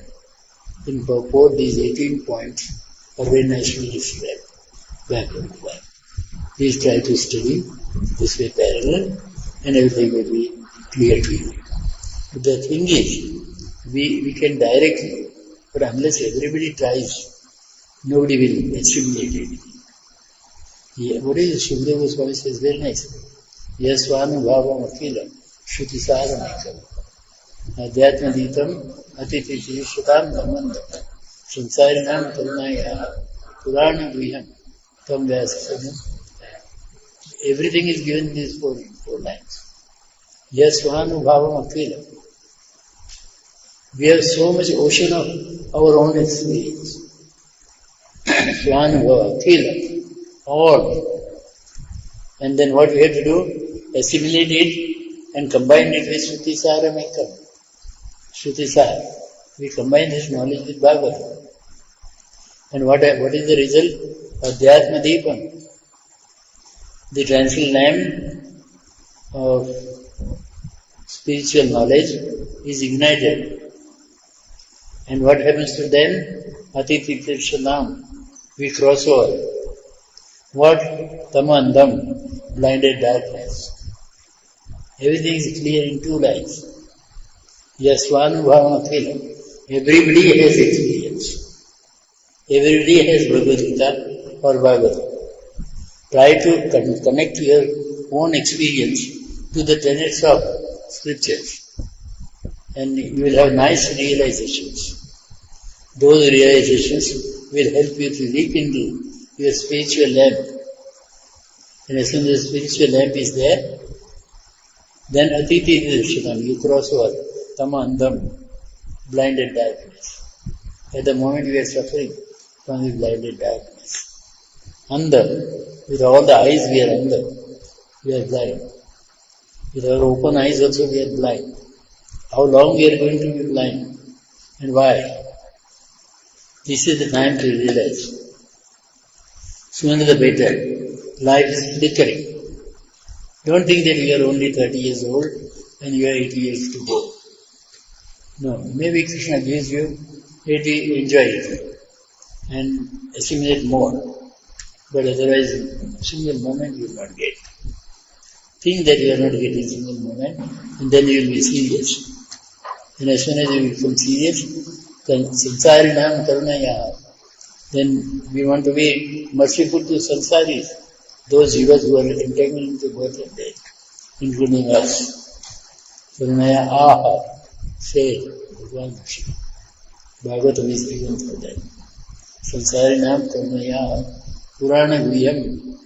In purport, these 18 points are very nicely described, backward. Please try to study this way parallel and everything will be clear to you. But the thing is, we can directly, but unless everybody tries, nobody will assimilate it. Yeah, what is it? Srila Goswami says very nice. Yasvanubhavam akilam shrutisāram ekam adhyatmadītam atititi shrutam dhamandam samsārinam karunāyā purāna guhyam tam vyasasadam. Everything is given in these four lines. Yasvanubhavam akilam. We have so much ocean of our own experience. Svanubhava akilam. All. And then what we have to do? Assimilate it and combine it with Shrutisara Ekam. Shrutisara. We combine this knowledge with Bhagavatam. And what is the result? Adhyatma Deepam. The transcendental lamp of spiritual knowledge is ignited. And what happens to them? Atiti Tirsanam. We cross over. What? Tamandam, blinded darkness. Everything is clear in two lines. Yasvanubhavam akilam. Everybody has experience. Everybody has Bhagavad Gita or Bhagavatam. Try to connect your own experience to the tenets of scriptures. And you will have nice realizations. Those realizations will help you to rekindle your spiritual lamp. And as soon as the spiritual lamp is there, then atiti darshanam, you cross over tamandam, blinded darkness. At the moment we are suffering from the blinded darkness. Andam, with all the eyes we are andam, we are blind. With our open eyes also we are blind. How long we are going to be blind? And why? This is the time to realize. Sooner the better. Life is flickering. Don't think that you are only 30 years old and you are 80 years to go. No, maybe Krishna gives you 80, enjoy it and assimilate more. But otherwise, single moment you will not get. Think that you are not getting single moment and then you will be serious. And as soon as you become serious, then samsārinam karunāyā. Then we want to be merciful to samsaris, those jivas who are entangled into birth and death, including us. Karunaya aha, said Bhagavan Krishna. Bhagavatam is given for that. Samsarinam karunaya purana guhyam,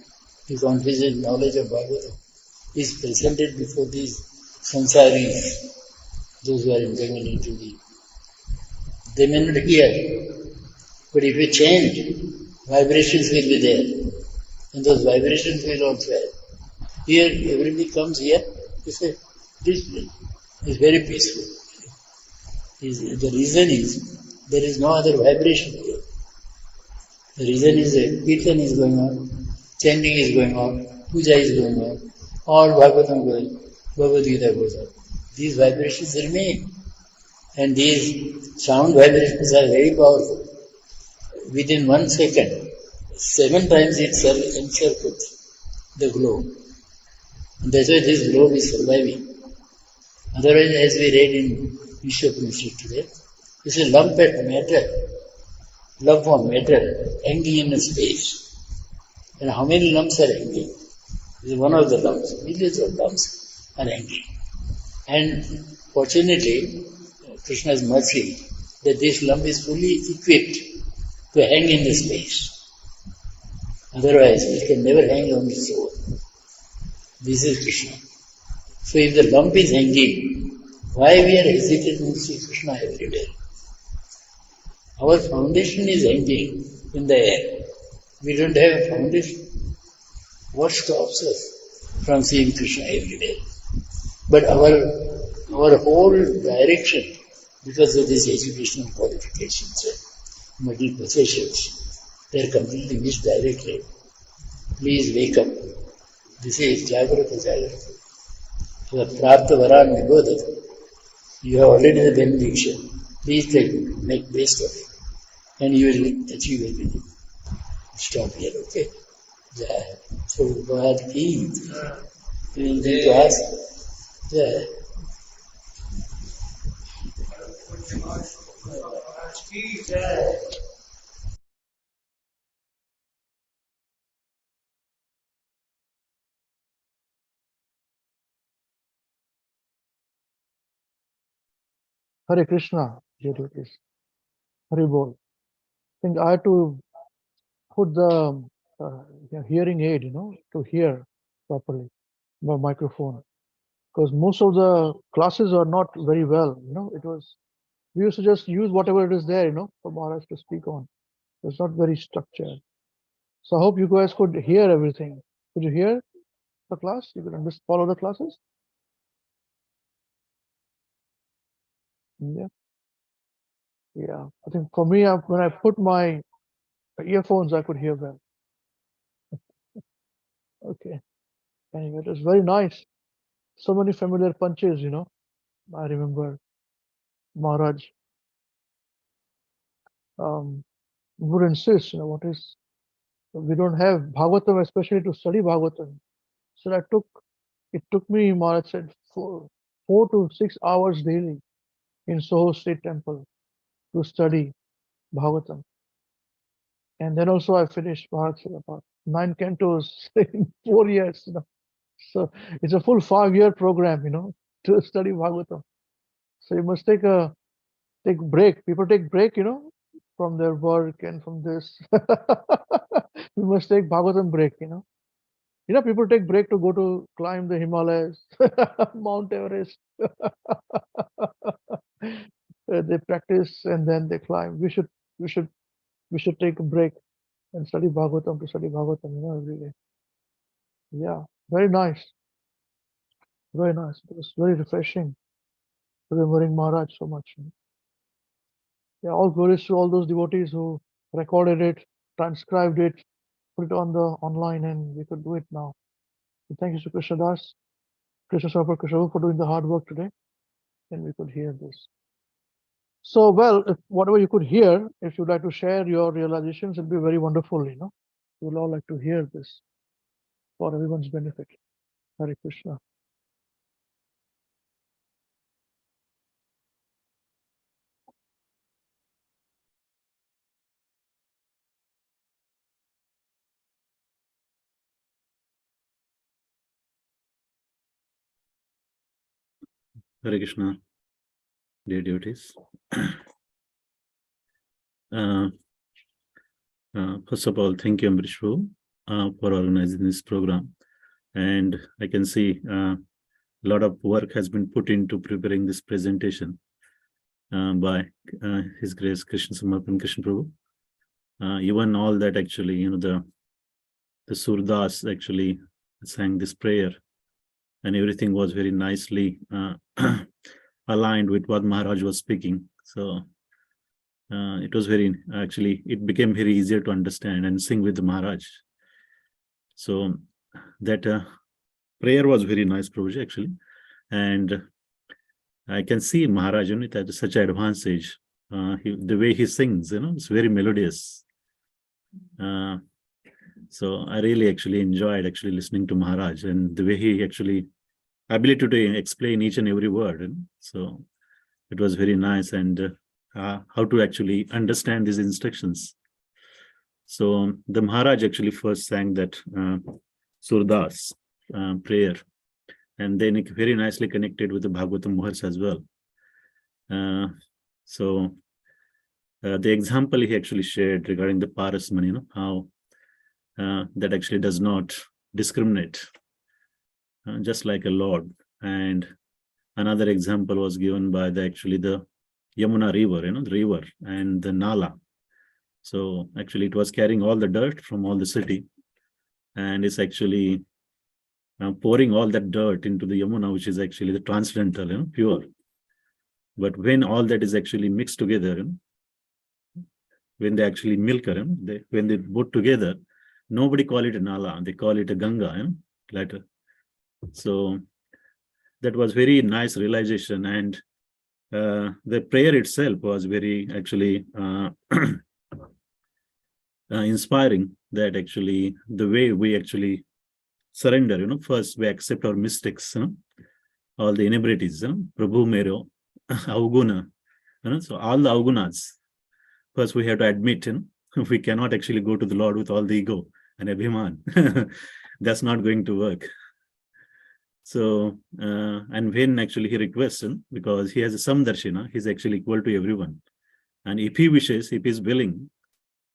the confident knowledge of Bhagavatam is presented before these samsaris, those who are entangled into the. They may not hear. But if you change, vibrations will be there. And those vibrations will also have. Here, everybody comes here, they say, this place is very peaceful. The reason is, there is no other vibration here. The reason is that Kirtan is going on, chanting is going on, puja is going on, all Bhagavatam going, Bhagavad Gita goes on. These vibrations remain. And these sound vibrations are very powerful. Within 1 second, 7 times it encircles the globe. And that's why this globe is surviving. Otherwise, as we read in Vishwapanishad today, it's a lump of matter hanging in a space. And how many lumps are hanging? This is one of the lumps. Millions of lumps are hanging. And fortunately, Krishna's mercy, that this lump is fully equipped to hang in the space. Otherwise, it can never hang on its own. This is Krishna. So if the lump is hanging, why we are hesitating to see Krishna everywhere? Our foundation is hanging in the air. We don't have a foundation. What stops us from seeing Krishna everywhere? But our whole direction, because of these educational qualifications and material possessions, they are completely misdirected. Please wake up. This is Jagrata Jagrata. Prapta Varan Nibodhata. You have already the benediction. Please make best of it. and you will achieve everything. Stop here, okay? Jai. Prabhupada ki. Anything to ask? Jai. Hare Krishna, dear devotees. Hare Bol. I think I had to put the hearing aid, to hear properly, my microphone, because most of the classes are not very well. We used to just use whatever it is there, for Maharaj to speak on. It's not very structured. So I hope you guys could hear everything. Could you hear the class? You could just follow the classes? Yeah. Yeah. I think for me, when I put my earphones, I could hear well. Okay. Anyway, it was very nice. So many familiar punches, I remember Maharaj would insist, we don't have Bhagavatam, especially to study Bhagavatam. So it took me, Maharaj said, 4 to 6 hours daily in Soho State Temple to study Bhagavatam. And then also I finished, Maharaj said, about 9 cantos in 4 years. So it's a full 5-year program, to study Bhagavatam. So you must take break. People take break, from their work and from this. We must take Bhagavatam break, people take break to go to climb the Himalayas, Mount Everest. They practice and then they climb. We should take a break and study Bhagavatam every day. Yeah, very nice. Very nice. It was very refreshing remembering Maharaj so much. Yeah, all glories to all those devotees who recorded it, transcribed it, put it on the online, and we could do it now. So thank you to Krishna Das, Krishna Swami, Krishna for doing the hard work today, and we could hear this. So, well, if whatever you could hear, if you'd like to share your realizations, it'd be very wonderful, We'll all like to hear this for everyone's benefit. Hare Krishna. Hare Krishna, dear devotees. First of all, thank you, Amrishwu, for organizing this program. And I can see a lot of work has been put into preparing this presentation by His Grace Krishna Samarpan Krishna Prabhu. Even all that actually, the Surdas actually sang this prayer, and everything was very nicely aligned with what Maharaj was speaking. So it was it became very easier to understand and sing with the Maharaj. So that prayer was very nice, Prabhuji, actually. And I can see Maharaj at such an advanced age. The way he sings, it's very melodious. So I really enjoyed listening to Maharaj, and the way he ability to explain each and every word. So it was very nice, and how to understand these instructions. So the Maharaj first sang that Surdas prayer, and then it very nicely connected with the Bhagavatam verse as well. So the example he shared regarding the Parasman, how that does not discriminate, just like a Lord. And another example was given by the Yamuna river, the river and the Nala. So it was carrying all the dirt from all the city, and it's pouring all that dirt into the Yamuna, which is the transcendental, pure. But when all that is mixed together, when they milk her, when they put together, nobody call it a Nala, they call it a Ganga, later. So that was very nice realization, and the prayer itself was very inspiring that actually the way we actually surrender, first we accept our mistakes, all the inebrities, Prabhu Mero, Avguna, so all the Avgunas. First we have to admit, we cannot actually go to the Lord with all the ego and abhiman. That's not going to work. So, and when actually he requests, because he has a samdarshina, he's actually equal to everyone. And if he wishes, if he's willing,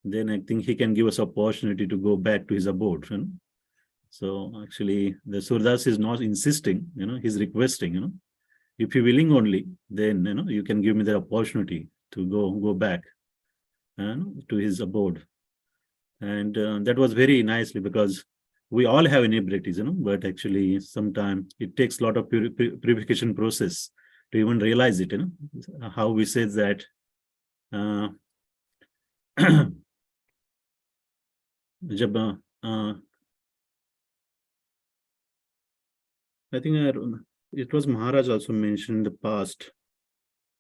then I think he can give us opportunity to go back to his abode. So actually, the Surdas is not insisting, he's requesting, if you're willing only, then, you can give me the opportunity to go back to his abode. And that was very nicely, because we all have inabilities, but actually sometimes it takes a lot of purification process to even realize it, how we say that I think it was Maharaj also mentioned in the past.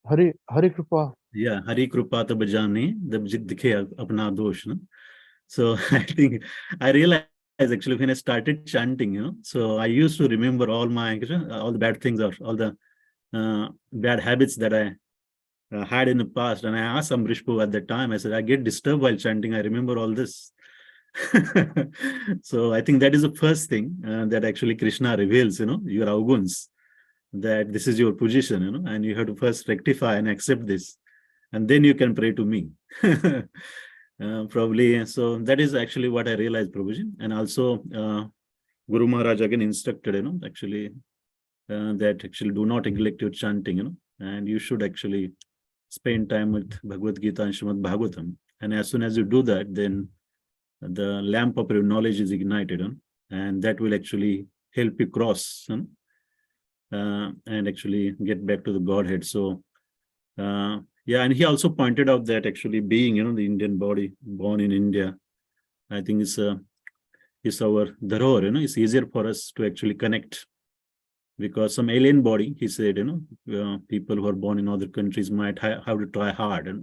Hare Kripa. Yeah, Hare Kripa tab jane dab dikhe apna dosh. So I think I realized actually when I started chanting, so I used to remember all the bad things or all the bad habits that I had in the past. And I asked Amrishpu at that time, I said, I get disturbed while chanting. I remember all this. So I think that is the first thing that actually Krishna reveals, your avguns, that this is your position, and you have to first rectify and accept this, and then you can pray to me. Probably, so that is actually what I realized, Prabhuji. And also Guru Maharaj again instructed, actually that actually do not neglect your chanting, and you should actually spend time with Bhagavad Gita and Srimad Bhagavatam. And as soon as you do that, then the lamp of your knowledge is ignited, and that will actually help you cross and actually get back to the Godhead. So yeah, and he also pointed out that actually being, the Indian body, born in India, I think is our dharor, it's easier for us to actually connect, because some alien body, he said, people who are born in other countries might have to try hard,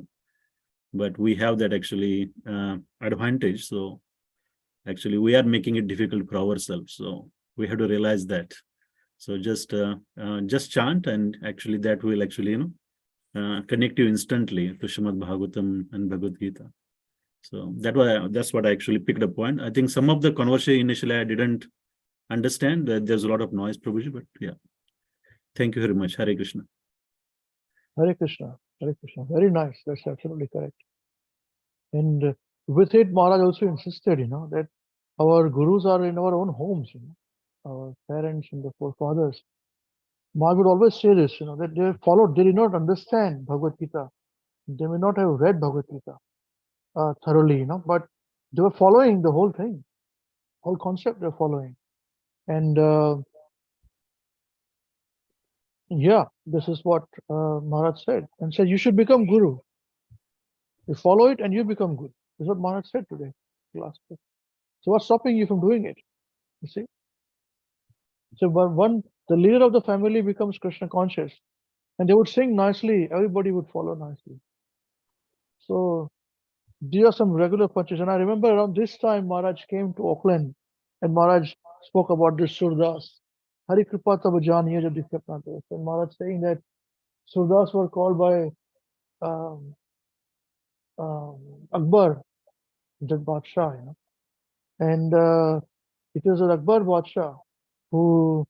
but we have that actually advantage. So actually we are making it difficult for ourselves. So we have to realize that. So just chant, and actually that will actually, connect you instantly to Srimad Bhagavatam and Bhagavad Gita. So that's what I actually picked up point. I think some of the conversation initially I didn't understand, that there's a lot of noise, Prabhuji, but yeah. Thank you very much. Hare Krishna. Hare Krishna. Hare Krishna. Very nice. That's absolutely correct. And with it, Maharaj also insisted, that our gurus are in our own homes, our parents and the forefathers. Maharaj would always say this, that they did not understand Bhagavad Gita. They may not have read Bhagavad Gita thoroughly, but they were following the whole thing, whole concept they're following. And yeah, this is what Maharaj said, and said, you should become guru. You follow it and you become guru. This is what Maharaj said today, last week. So what's stopping you from doing it? You see? So when the leader of the family becomes Krishna conscious, and they would sing nicely, everybody would follow nicely. So these are some regular punches. And I remember around this time, Maharaj came to Auckland, and Maharaj spoke about this Surdas. Hare Kripa tab janiye jo dikhe apna dosh. And Maharaj saying that Surdas were called by Akbar, the Badshah, and it was Akbar Badshah who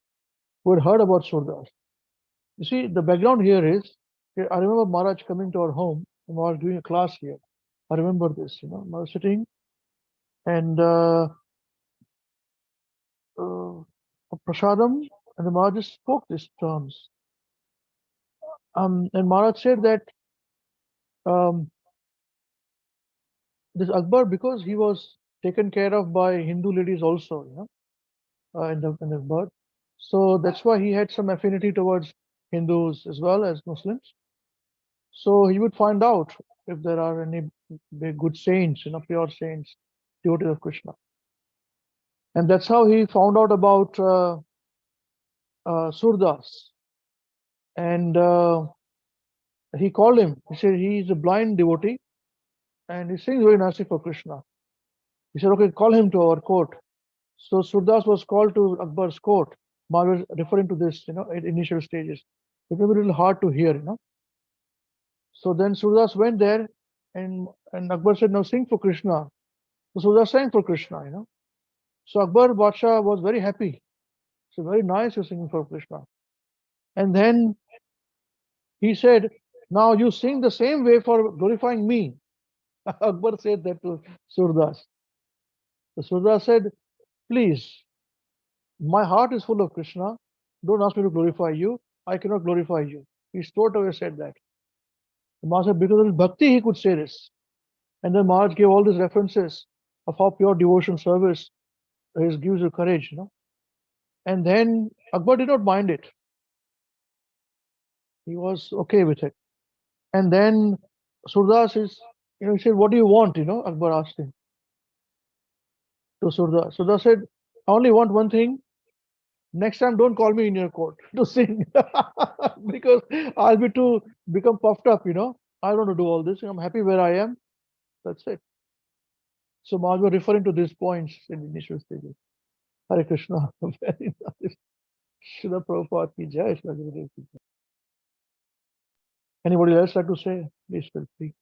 had heard about Surdas. You see, the background here is, I remember Maharaj coming to our home, and Maharaj doing a class here. I remember this, Maharaj sitting, and Prasadam, and the Maharaj just spoke these terms. And Maharaj said that this Akbar, because he was taken care of by Hindu ladies also, in the birth, so that's why he had some affinity towards Hindus as well as Muslims. So he would find out if there are any good saints, pure saints, devotees of Krishna. And that's how he found out about Surdas. And he called him. He said he is a blind devotee, and he sings very nicely for Krishna. He said, okay, call him to our court. So Surdas was called to Akbar's court. Maharaj was referring to this, at initial stages. It may be a little hard to hear, So then Surdas went there and Akbar said, now sing for Krishna. So Surdas sang for Krishna, So Akbar Badsha was very happy. So very nice you're singing for Krishna. And then he said, now you sing the same way for glorifying me. Akbar said that to Surdas. So Surdas said, please, my heart is full of Krishna. Don't ask me to glorify you. I cannot glorify you. He straight away said that. The Maharaj said, because of his bhakti, he could say this. And then Maharaj gave all these references of how pure devotion service gives you courage, And then Akbar did not mind it. He was okay with it. And then Surdas he said, what do you want, Akbar asked him to Surdas. Surdas said, I only want one thing. Next time, don't call me in your court to sing because I'll be too become puffed up, I don't want to do all this. I'm happy where I am. That's it. So Maharaj was referring to these points in the initial stages. Hare Krishna. Very nice. Srila Prabhupada ki jai. Srila Gurudeva ki jai. Anybody else like to say? Please feel free.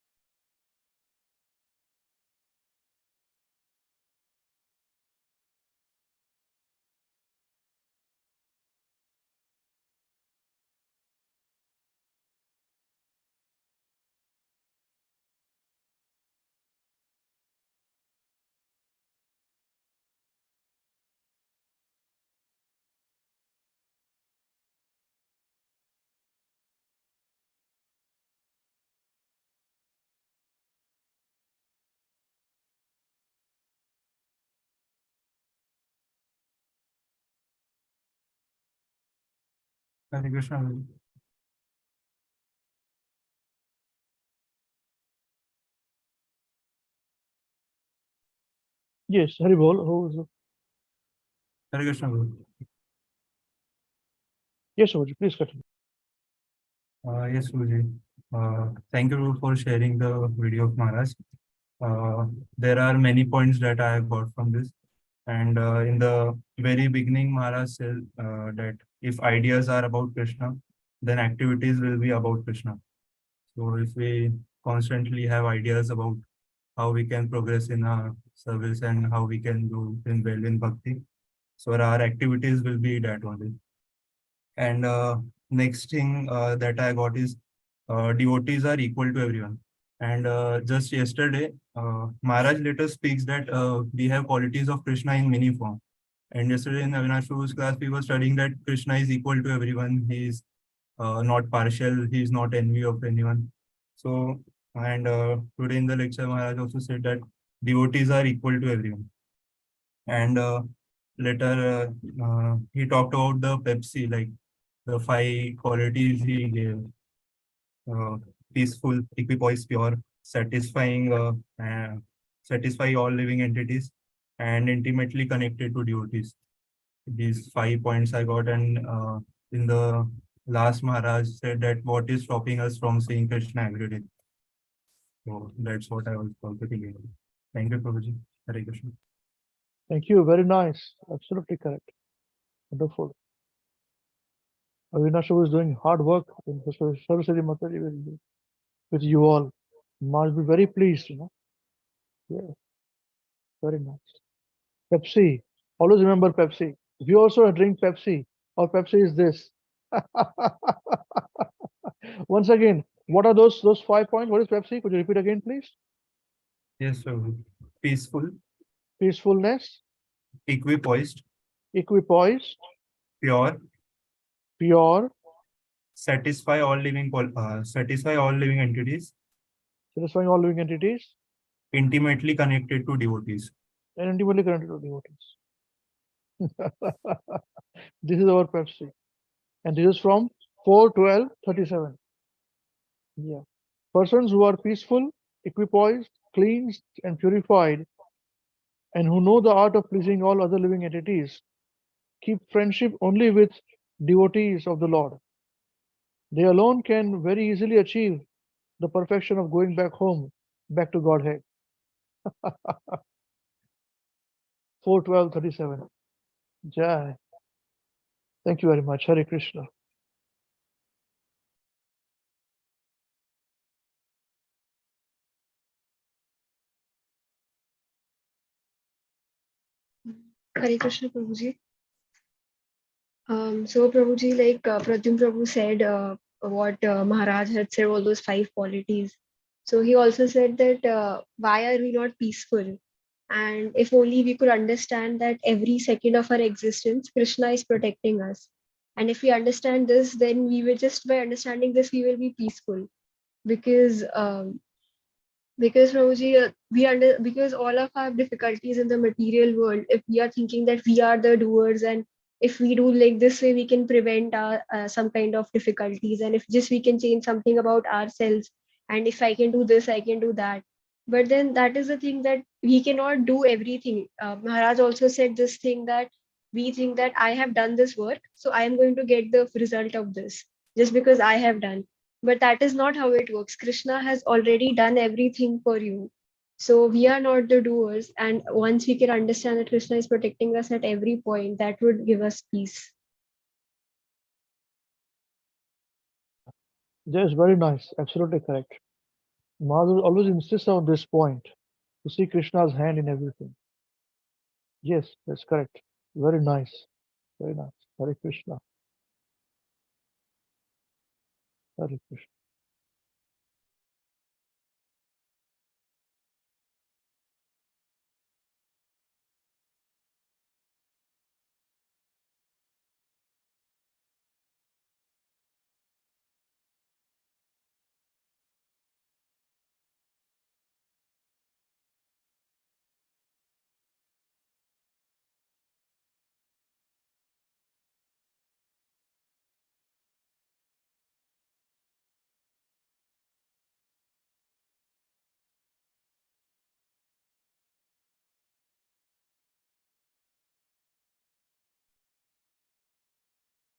Hare Krishna. Yes, Hari Bol. Hare Krishna. Yes, Guruji, please continue. Yes, Guruji. Thank you for sharing the video of Maharaj. There are many points that I have got from this. And in the very beginning, Maharaj said that if ideas are about Krishna, then activities will be about Krishna. So if we constantly have ideas about how we can progress in our service and how we can do well in bhakti, so our activities will be that only. And next thing that I got is devotees are equal to everyone. And just yesterday, Maharaj later speaks that we have qualities of Krishna in many form. And yesterday in Avinash Prabhu's class, we were studying that Krishna is equal to everyone. He is not partial. He is not envy of anyone. So, and today in the lecture, Maharaj also said that devotees are equal to everyone. And later, he talked about the Pepsi, like the 5 qualities he gave: peaceful, equipoise, pure, satisfying, satisfy all living entities, and intimately connected to devotees. These 5 points I got, and in the last, Maharaj said that what is stopping us from seeing Krishna every day. So that's what I was also thinking. Thank you, Prabhuji. Hare Krishna. Thank you. Very nice. Absolutely correct. Wonderful. Avinash was doing hard work in Saraswati Mataji with you all. Must be very pleased, Yeah. Very nice. Pepsi. Always remember Pepsi. If you also drink Pepsi, or Pepsi is this. Once again, what are those 5 points? What is Pepsi? Could you repeat again, please? Yes, so peaceful, Peacefulness, equipoised, equipoised, pure, pure, satisfy all living entities, satisfying all living entities, intimately connected to devotees. and intimately connected to devotees. This is our Pepsi. And this is from 4:12:37. Yeah. Persons who are peaceful, equipoised, cleansed, and purified, and who know the art of pleasing all other living entities, keep friendship only with devotees of the Lord. They alone can very easily achieve the perfection of going back home, back to Godhead. 4:12:37. Jai. Thank you very much. Hare Krishna. Hare Krishna, Prabhuji. So Prabhuji, like Pradyum Prabhu said, what Maharaj had said, all those 5 qualities. So he also said that why are we not peaceful? And if only we could understand that every second of our existence, Krishna is protecting us. And if we understand this, then we will just by understanding this, we will be peaceful. Because Prabhuji, because all of our difficulties in the material world, if we are thinking that we are the doers, and if we do like this way, we can prevent our some kind of difficulties, and if just we can change something about ourselves, and if I can do this, I can do that. But then that is the thing that we cannot do everything. Maharaj also said this thing that we think that I have done this work, so I am going to get the result of this just because I have done. But that is not how it works. Krishna has already done everything for you. So we are not the doers. And once we can understand that Krishna is protecting us at every point, that would give us peace. That is very nice. Absolutely correct. Maharaj always insists on this point, to see Krishna's hand in everything. Yes, that's correct. Very nice. Very nice. Hare Krishna. Hare Krishna.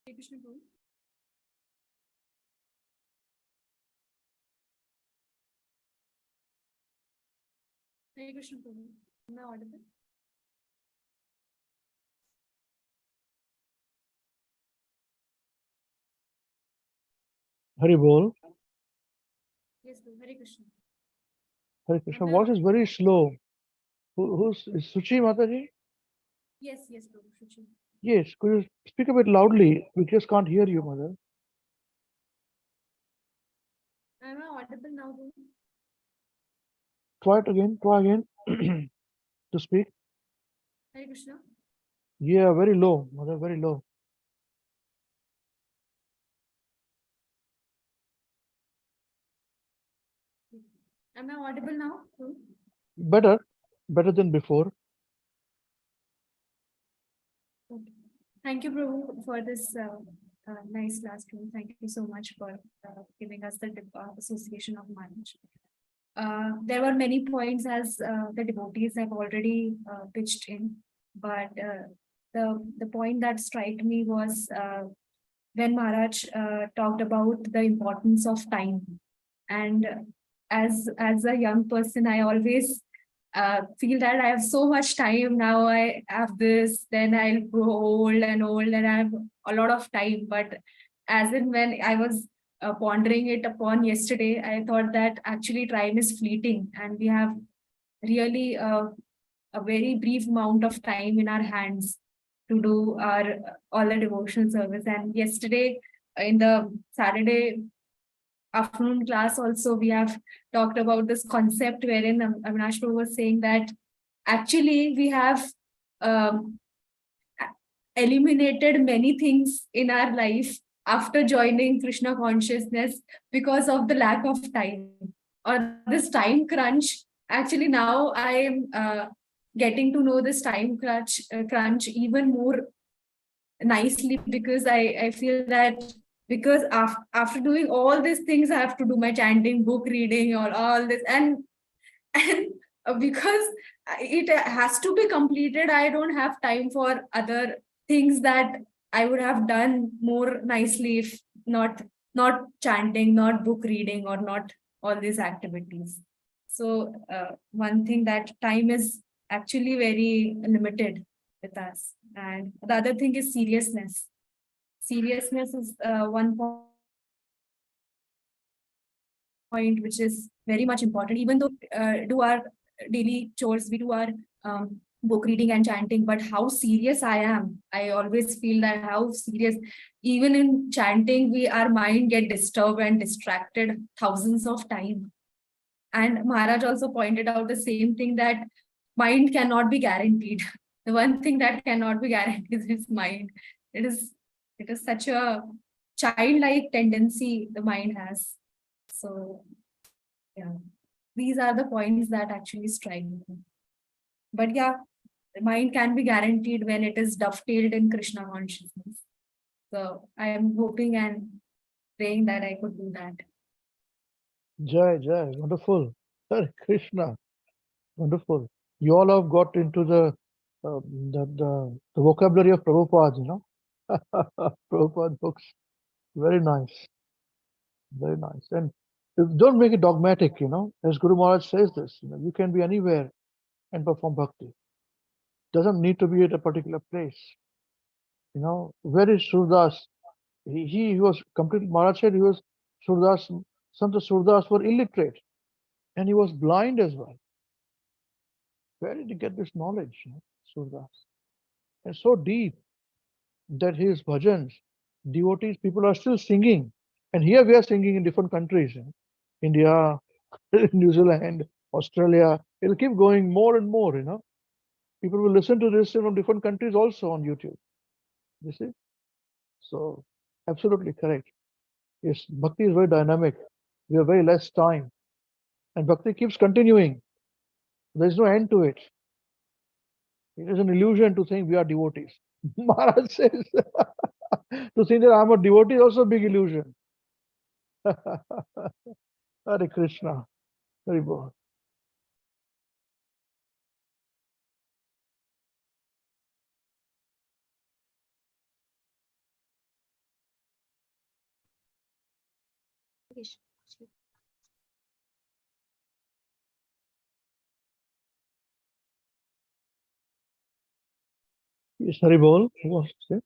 Hare Krishna, Prabhu. Hare Krishna, Prabhu. Am I audible? Hari Bol. Yes, Prabhu. Hare Krishna. Hare Krishna. Am I Voice is very slow. Who's is Suchi Mataji? Yes, Prabhu. Shuchi. Yes. Could you speak a bit loudly? We just can't hear you, mother. Am I audible now, Prabhu? Try it again. Try again to speak. Hare Krishna. Yeah, very low, mother. Very low. Am I audible now, Prabhu? Better than before. Okay. Thank you, Prabhu, for this nice last room. Thank you so much for giving us the association of Maharaj. There were many points as the devotees have already pitched in, but the point that struck me was when Maharaj talked about the importance of time. And as a young person, I always feel that I have so much time now. I have this, then I'll grow old, and I have a lot of time. But as in when I was pondering it upon yesterday, I thought that actually time is fleeting, and we have really a very brief amount of time in our hands to do our all the devotional service. And yesterday in the Saturday afternoon class also, we have talked about this concept wherein Avinash Prabhu was saying that actually we have eliminated many things in our life after joining Krishna consciousness because of the lack of time or this time crunch. Actually, now I am getting to know this time crunch even more nicely, because I feel that because after doing all these things, I have to do my chanting, book reading, or all this, and because it has to be completed, I don't have time for other things that I would have done more nicely if not chanting, not book reading, or not all these activities. So one thing that time is actually very limited with us. And the other thing is seriousness. Seriousness is one point which is very much important. Even though do our daily chores, we do our book reading and chanting, but how serious I am, I always feel that how serious, even in chanting, our mind get disturbed and distracted thousands of times. And Maharaj also pointed out the same thing, that mind cannot be guaranteed. The one thing that cannot be guaranteed is mind. It is such a childlike tendency the mind has. So yeah, these are the points that actually strike me. But yeah, the mind can be guaranteed when it is dovetailed in Krishna consciousness. So I am hoping and praying that I could do that. Jai, Jai, wonderful. Hare Krishna, wonderful. You all have got into the vocabulary of Prabhupada, you know. Prabhupada books. Very nice. Very nice. And don't make it dogmatic, you know. As Guru Maharaj says this, you know, you can be anywhere and perform bhakti. Doesn't need to be at a particular place. You know, where is Surdas? He was completely, Maharaj said he was Surdas, Santa Surdas were illiterate. And he was blind as well. Where did he get this knowledge, you know, Surdas? And so deep that his bhajans, devotees, people are still singing. And here we are singing in different countries, you know, India, New Zealand, Australia. It'll keep going more and more, you know. People will listen to this from different countries also on YouTube. You see? So, absolutely correct. Yes, bhakti is very dynamic. We have very less time. And bhakti keeps continuing. There is no end to it. It is an illusion to think we are devotees. Maharaj says, to think that I'm a devotee is also a big illusion. Hare Krishna. Very good. Yes, Hari Bol. Who wants to say?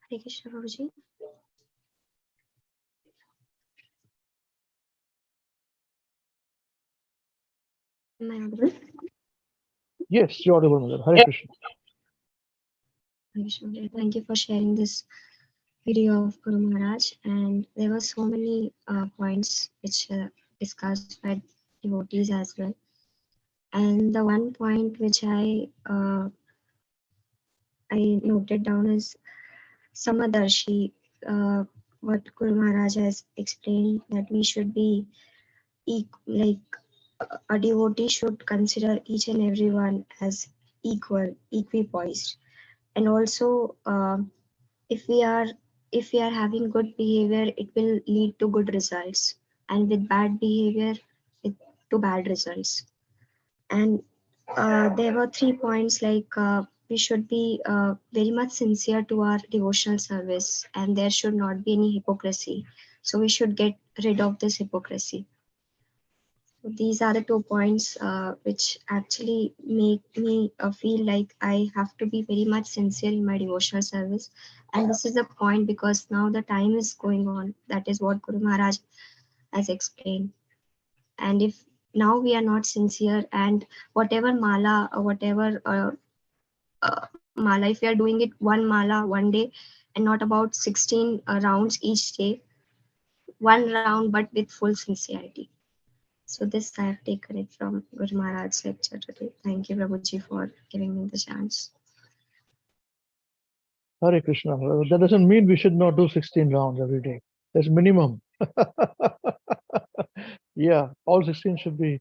Hare Krishna, Prabhuji. Am I audible? Yes, you're audible, Mother. Hare Krishna. Hare Krishna. Thank you for sharing this video of Guru Maharaj. And there were so many points which discussed by devotees as well. And the one point which I noted down is Samadarshi. What Guru Maharaj has explained, that we should be like a devotee should consider each and everyone as equal, equipoised, and also if we are having good behavior, it will lead to good results, and with bad behavior, to bad results. And there were 3 points, like we should be very much sincere to our devotional service, and there should not be any hypocrisy. So we should get rid of this hypocrisy. So these are the 2 points which actually make me feel like I have to be very much sincere in my devotional service. And this is the point, because now the time is going on. That is what Guru Maharaj has explained. And if now we are not sincere, and whatever mala or whatever mala, if we are doing it one mala one day and not about 16 rounds each day, one round but with full sincerity. So this I have taken it from Guru Maharaj's lecture today. Thank you, Prabhuji, for giving me the chance. Hare Krishna. That doesn't mean we should not do 16 rounds every day. That's minimum. Yeah, all 16 should be.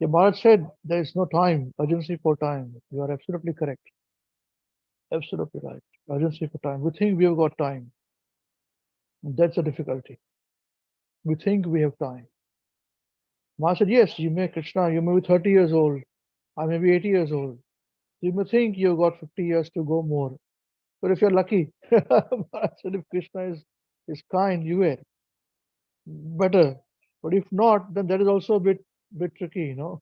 Yeah, Maharaj said there is no time, urgency for time. You are absolutely correct. Absolutely right. Urgency for time. We think we have got time. That's the difficulty. We think we have time. Maharaj said, yes, you may, Krishna, you may be 30 years old. I may be 80 years old. You may think you've got 50 years to go more. But if you're lucky, Maharaj said, if Krishna is kind, you will. Better. But if not, then that is also a bit tricky, you know.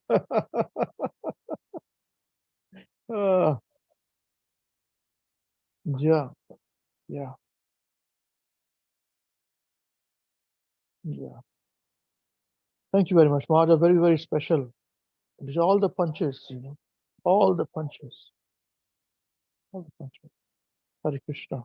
uh, yeah, yeah, yeah. Thank you very much, Maharaj. Very, very special. These are all the punches, you know. All the punches. All the punches. Hare Krishna.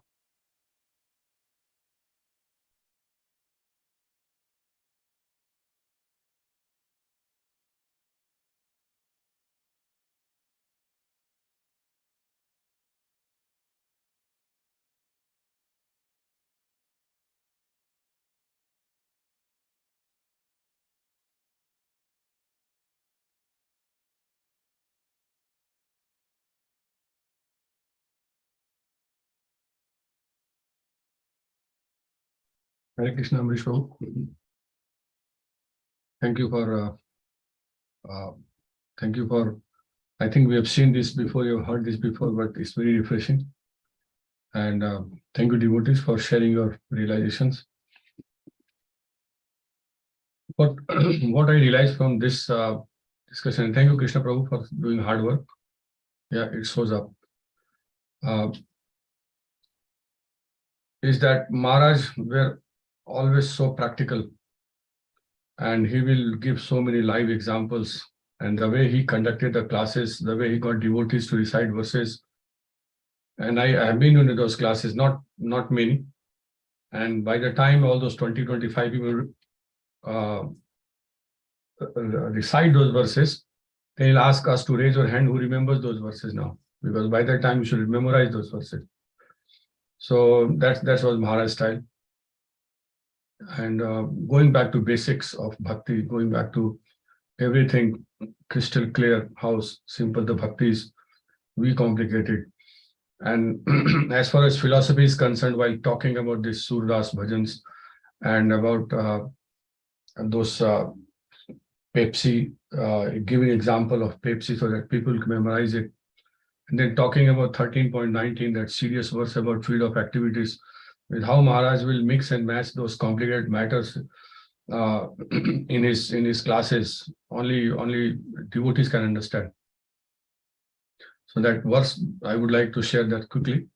Hare Krishna, Amrishwo. Thank you for, I think we have seen this before, you have heard this before, but it's very refreshing. And thank you, devotees, for sharing your realizations. What, what I realized from this discussion, and thank you, Krishna Prabhu, for doing hard work. Yeah, it shows up. Is that Maharaj were always so practical, and he will give so many live examples, and the way he conducted the classes, the way he got devotees to recite verses. And I have been in those classes, not many. And by the time all those 20, 25 people recite those verses, they'll ask us to raise our hand who remembers those verses now, because by that time you should memorize those verses. So that was Maharaj's style. And going back to basics of bhakti, going back to everything crystal clear, how simple the bhakti is, we complicate it. And as far as philosophy is concerned, while talking about this Surdas bhajans and about those Pepsi, giving example of Pepsi so that people can memorize it, and then talking about 13.19, that serious verse about field of activities, with how Maharaj will mix and match those complicated matters in his classes. Only devotees can understand. So that verse, I would like to share that quickly.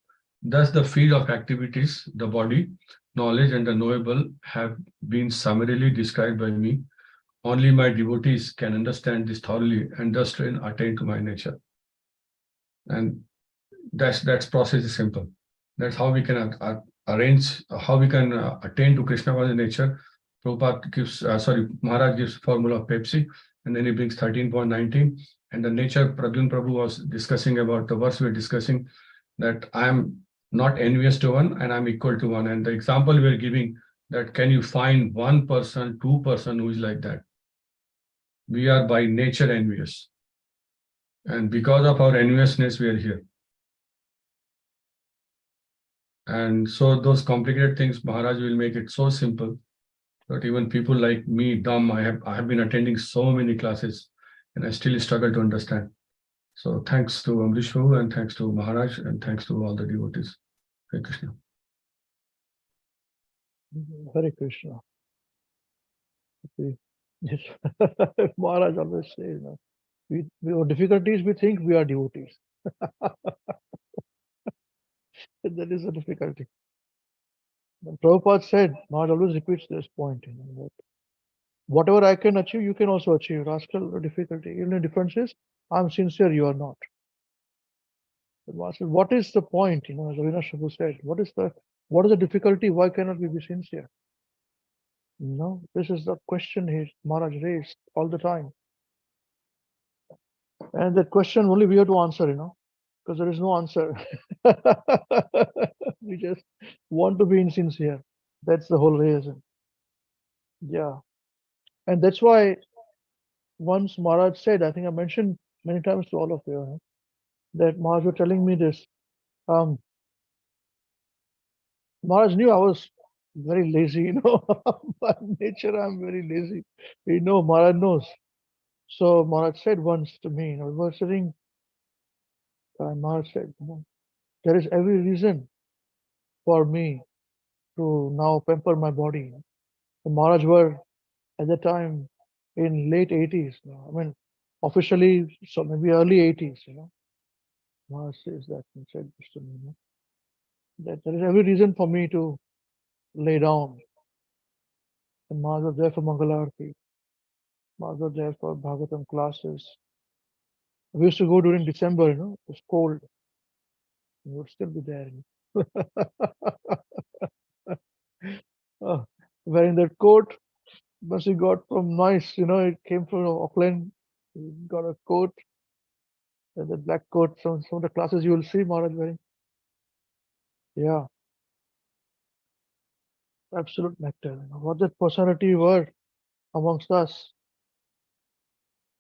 Thus, the field of activities, the body, knowledge, and the knowable have been summarily described by me. Only my devotees can understand this thoroughly and thus attain to my nature. And that process is simple. That's how we can arrange, how we can attain to Krishna conscious nature. Prabhupada gives, Maharaj gives formula of Pepsi, and then he brings 13.19. And the nature, Pradyumna Prabhu was discussing about the verse we're discussing, that I am not envious to one and I'm equal to one. And the example we're giving, that can you find one person, two person who is like that? We are by nature envious. And because of our enviousness, we are here. And so those complicated things, Maharaj will make it so simple that even people like me, dumb, I have been attending so many classes and I still struggle to understand. So thanks to Amrishwu, and thanks to Maharaj, and thanks to all the devotees. Hare Krishna. Hare Krishna. Yes. Maharaj always says, we have difficulties, we think we are devotees. That is a difficulty. And Prabhupada said, Maharaj always repeats this point, that whatever I can achieve, you can also achieve. Rascal, the difficulty. The only difference is, I'm sincere, you are not. But Maharaj said, what is the point? As Avinash Prabhu said, what is the difficulty? Why cannot we be sincere? This is the question Maharaj raised all the time. And that question only we have to answer, because there is no answer. We just want to be insincere. That's the whole reason. Yeah. And that's why once Maharaj said, I think I mentioned many times to all of you, that Maharaj was telling me this. Maharaj knew I was very lazy, by nature I'm very lazy. Maharaj knows. So Maharaj said once to me, we were sitting, and Maharaj said, there is every reason for me to now pamper my body. The Maharaj were at the time in late 80s. I mean, officially, so maybe early 80s. Maharaj says that and said this to me, that there is every reason for me to lay down. And Maharaj was there for Mangalarti. Maharaj was there for Bhagavatam classes. We used to go during December, it was cold. We would still be there. Wearing that coat, must he got from nice, it came from Auckland. He got a coat, and the black coat. Some of the classes you will see Maharaj wearing. Yeah, absolute nectar. What that personality were amongst us.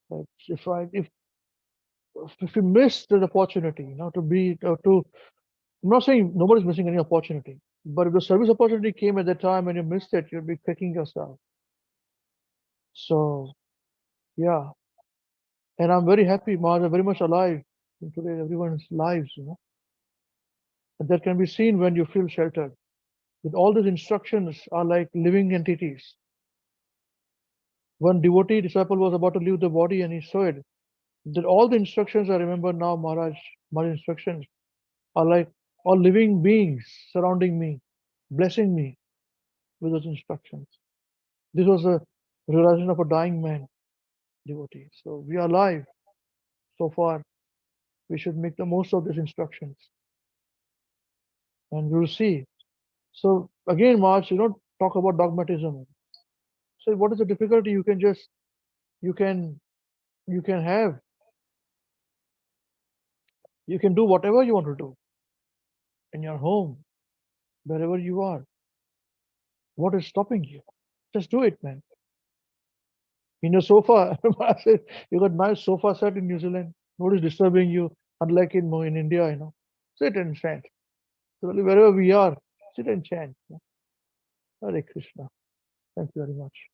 Like if you miss the opportunity, I'm not saying nobody's missing any opportunity, but if the service opportunity came at that time and you missed it, you'll be kicking yourself. So, yeah. And I'm very happy Maharaj are very much alive in today everyone's lives, And that can be seen when you feel sheltered. With all these instructions are like living entities. One devotee disciple was about to leave the body and he saw it. That all the instructions I remember now, Maharaj instructions are like all living beings surrounding me, blessing me with those instructions. This was a realization of a dying man, devotee. So we are alive so far. We should make the most of these instructions. And we'll see. So again, Maharaj, talk about dogmatism. So what is the difficulty? You can have, you can do whatever you want to do in your home, wherever you are. What is stopping you? Just do it, man. In your sofa, you got nice sofa set in New Zealand. Nobody's disturbing you, unlike in India, Sit and chant. So wherever we are, sit and chant. Hare Krishna. Thank you very much.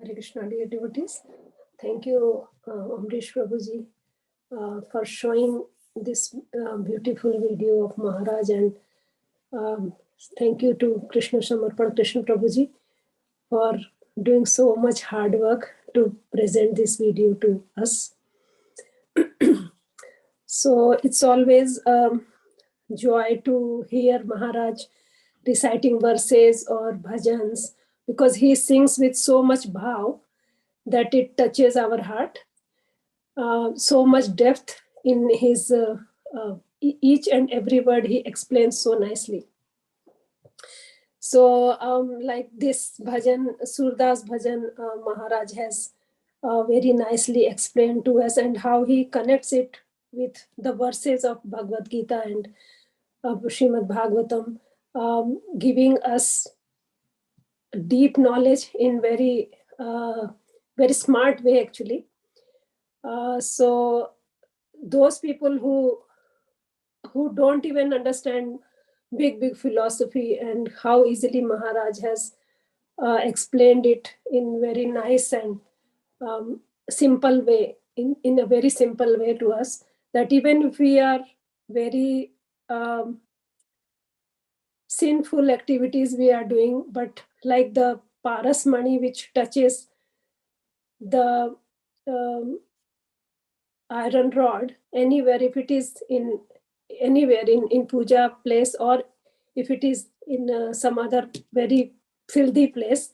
Hare Krishna, dear devotees. Thank you, Amrish Prabhuji, for showing this beautiful video of Maharaj, and thank you to Krishna Samarpan Krishna Prabhuji for doing so much hard work to present this video to us. So it's always joy to hear Maharaj reciting verses or bhajans, because he sings with so much bhav that it touches our heart. So much depth in his each and every word he explains so nicely. So like this bhajan, Surdas bhajan, Maharaj has very nicely explained to us, and how he connects it with the verses of Bhagavad Gita and Srimad Bhagavatam, giving us deep knowledge in very smart way, actually. So those people who don't even understand big philosophy, and how easily Maharaj has explained it in very nice and simple way, in a very simple way to us, that even if we are very sinful activities we are doing, but like the paras money which touches the iron rod anywhere, if it is in anywhere in puja place, or if it is in some other very filthy place,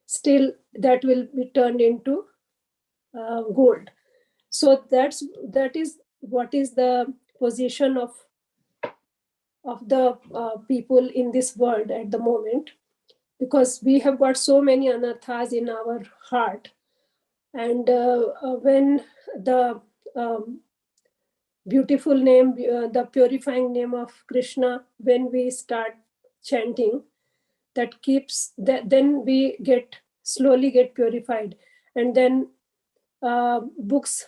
still that will be turned into gold. So that is what is the position of the people in this world at the moment, because we have got so many anathas in our heart. And when the beautiful name, the purifying name of Krishna, when we start chanting, that keeps that, then we slowly get purified. And then books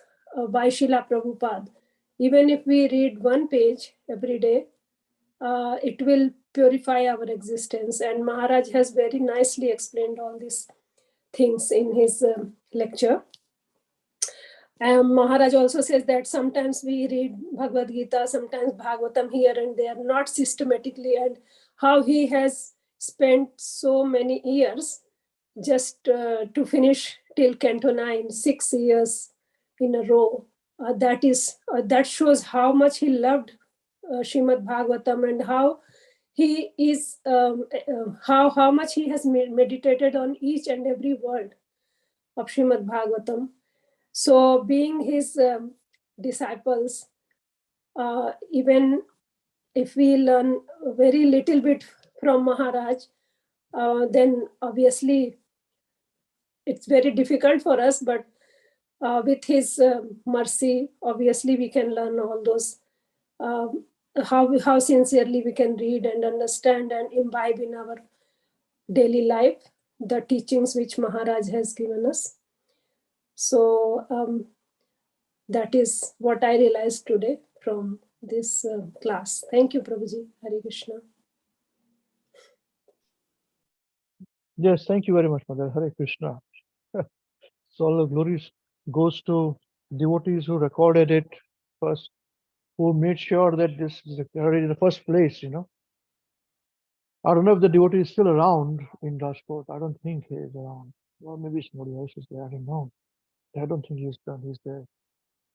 by Srila Prabhupada, even if we read one page every day, it will purify our existence. And Maharaj has very nicely explained all these things in his lecture. Maharaj also says that sometimes we read Bhagavad Gita, sometimes Bhagavatam here and there, not systematically, and how he has spent so many years just to finish till Canto 9, 6 years in a row. That shows how much he loved Srimad Bhagavatam, and how he is how much he has meditated on each and every word of Srimad Bhagavatam. So being his disciples, even if we learn very little bit from Maharaj, then obviously it's very difficult for us, but with his mercy, obviously we can learn all those, how sincerely we can read and understand and imbibe in our daily life the teachings which Maharaj has given us. So that is what I realized today from this class. Thank you, Prabhuji. Hare Krishna. Yes, thank you very much, Mother. Hare Krishna. So all the glories goes to devotees who recorded it first, who made sure that this is recorded in the first place, you know. I don't know if the devotee is still around in Rajkot. I don't think he is around. Or maybe somebody else is there. I don't know. I don't think he's done. He's there.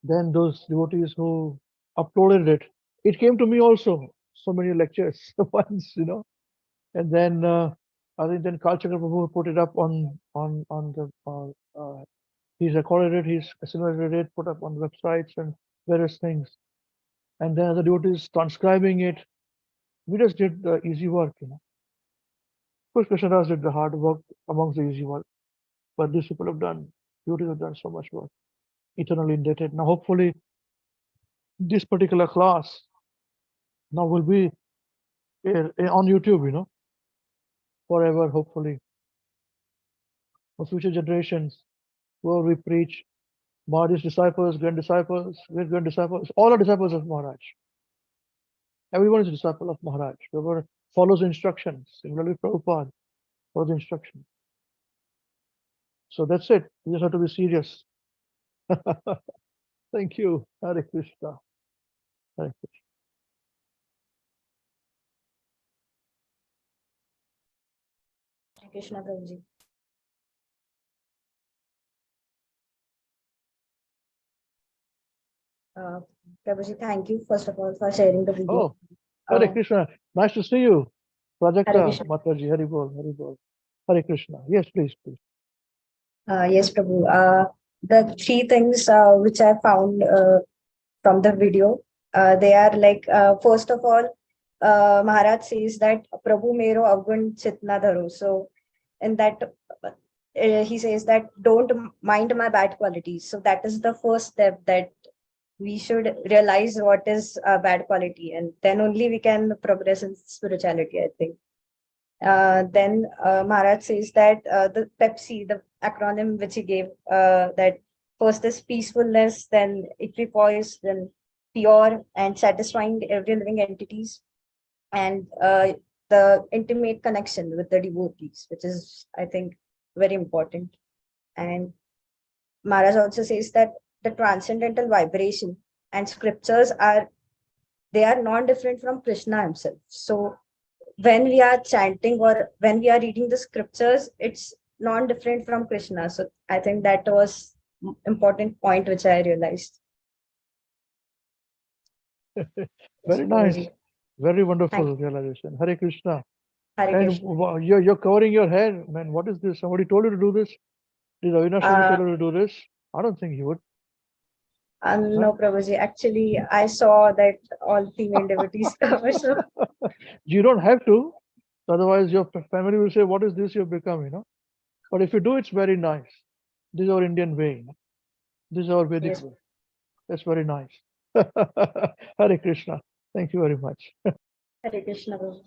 Then those devotees who uploaded it, it came to me also. So many lectures once, you know. And then I think then Kalchakra Prabhu put it up on the he's recorded it, he's assimilated it, put up on websites and various things. And then the devotees transcribing it. We just did the easy work, you know. Of course, Krishnadas did the hard work amongst the easy work, but these people have done, devotees have done so much work, eternally indebted. Now, hopefully, this particular class now will be on YouTube, you know, forever, hopefully, for future generations, where we preach, Maharaj's disciples, great grand disciples, all are disciples of Maharaj. Everyone is a disciple of Maharaj. Whoever follows the instructions, similarly Prabhupada follows the instructions. So that's it. You just have to be serious. Thank you. Hare Krishna. Hare Krishna. Hare Krishna, Prabhuji. Prabhuji, thank you first of all for sharing the video. Oh, Hare Krishna. Nice to see you. Hare Prajakta Krishna. Mataji, Hari Bol, Hari Bol. Hare Krishna. Yes, please, please. Yes, Prabhu. The three things which I found from the video, they are like, first of all, Maharaj says that Prabhu mero avgun chitna dharo. So in that, he says that don't mind my bad qualities. So that is the first step, that we should realize what is bad quality, and then only we can progress in spirituality, I think. Then Maharaj says that the Pepsi, the acronym which he gave, that first is peacefulness, then equipoise, then pure and satisfying every living entities, and the intimate connection with the devotees, which is, I think, very important. And Maharaj also says that the transcendental vibration and scriptures are non-different from Krishna himself. So when we are chanting or when we are reading the scriptures, it's non-different from Krishna. So I think that was important point which I realized. Very nice. Very wonderful realization. Hare Krishna. And you're covering your hair, man. What is this? Somebody told you to do this? Did Avinash tell you to do this? I don't think he would. No, Prabhuji. Actually, I saw that all female devotees cover. So You don't have to. Otherwise, your family will say, "What is this you've become?" But if you do, it's very nice. This is our Indian way. This is our Vedic way. That's very nice. Hare Krishna. Thank you very much. Hare Krishna. Prabhuji.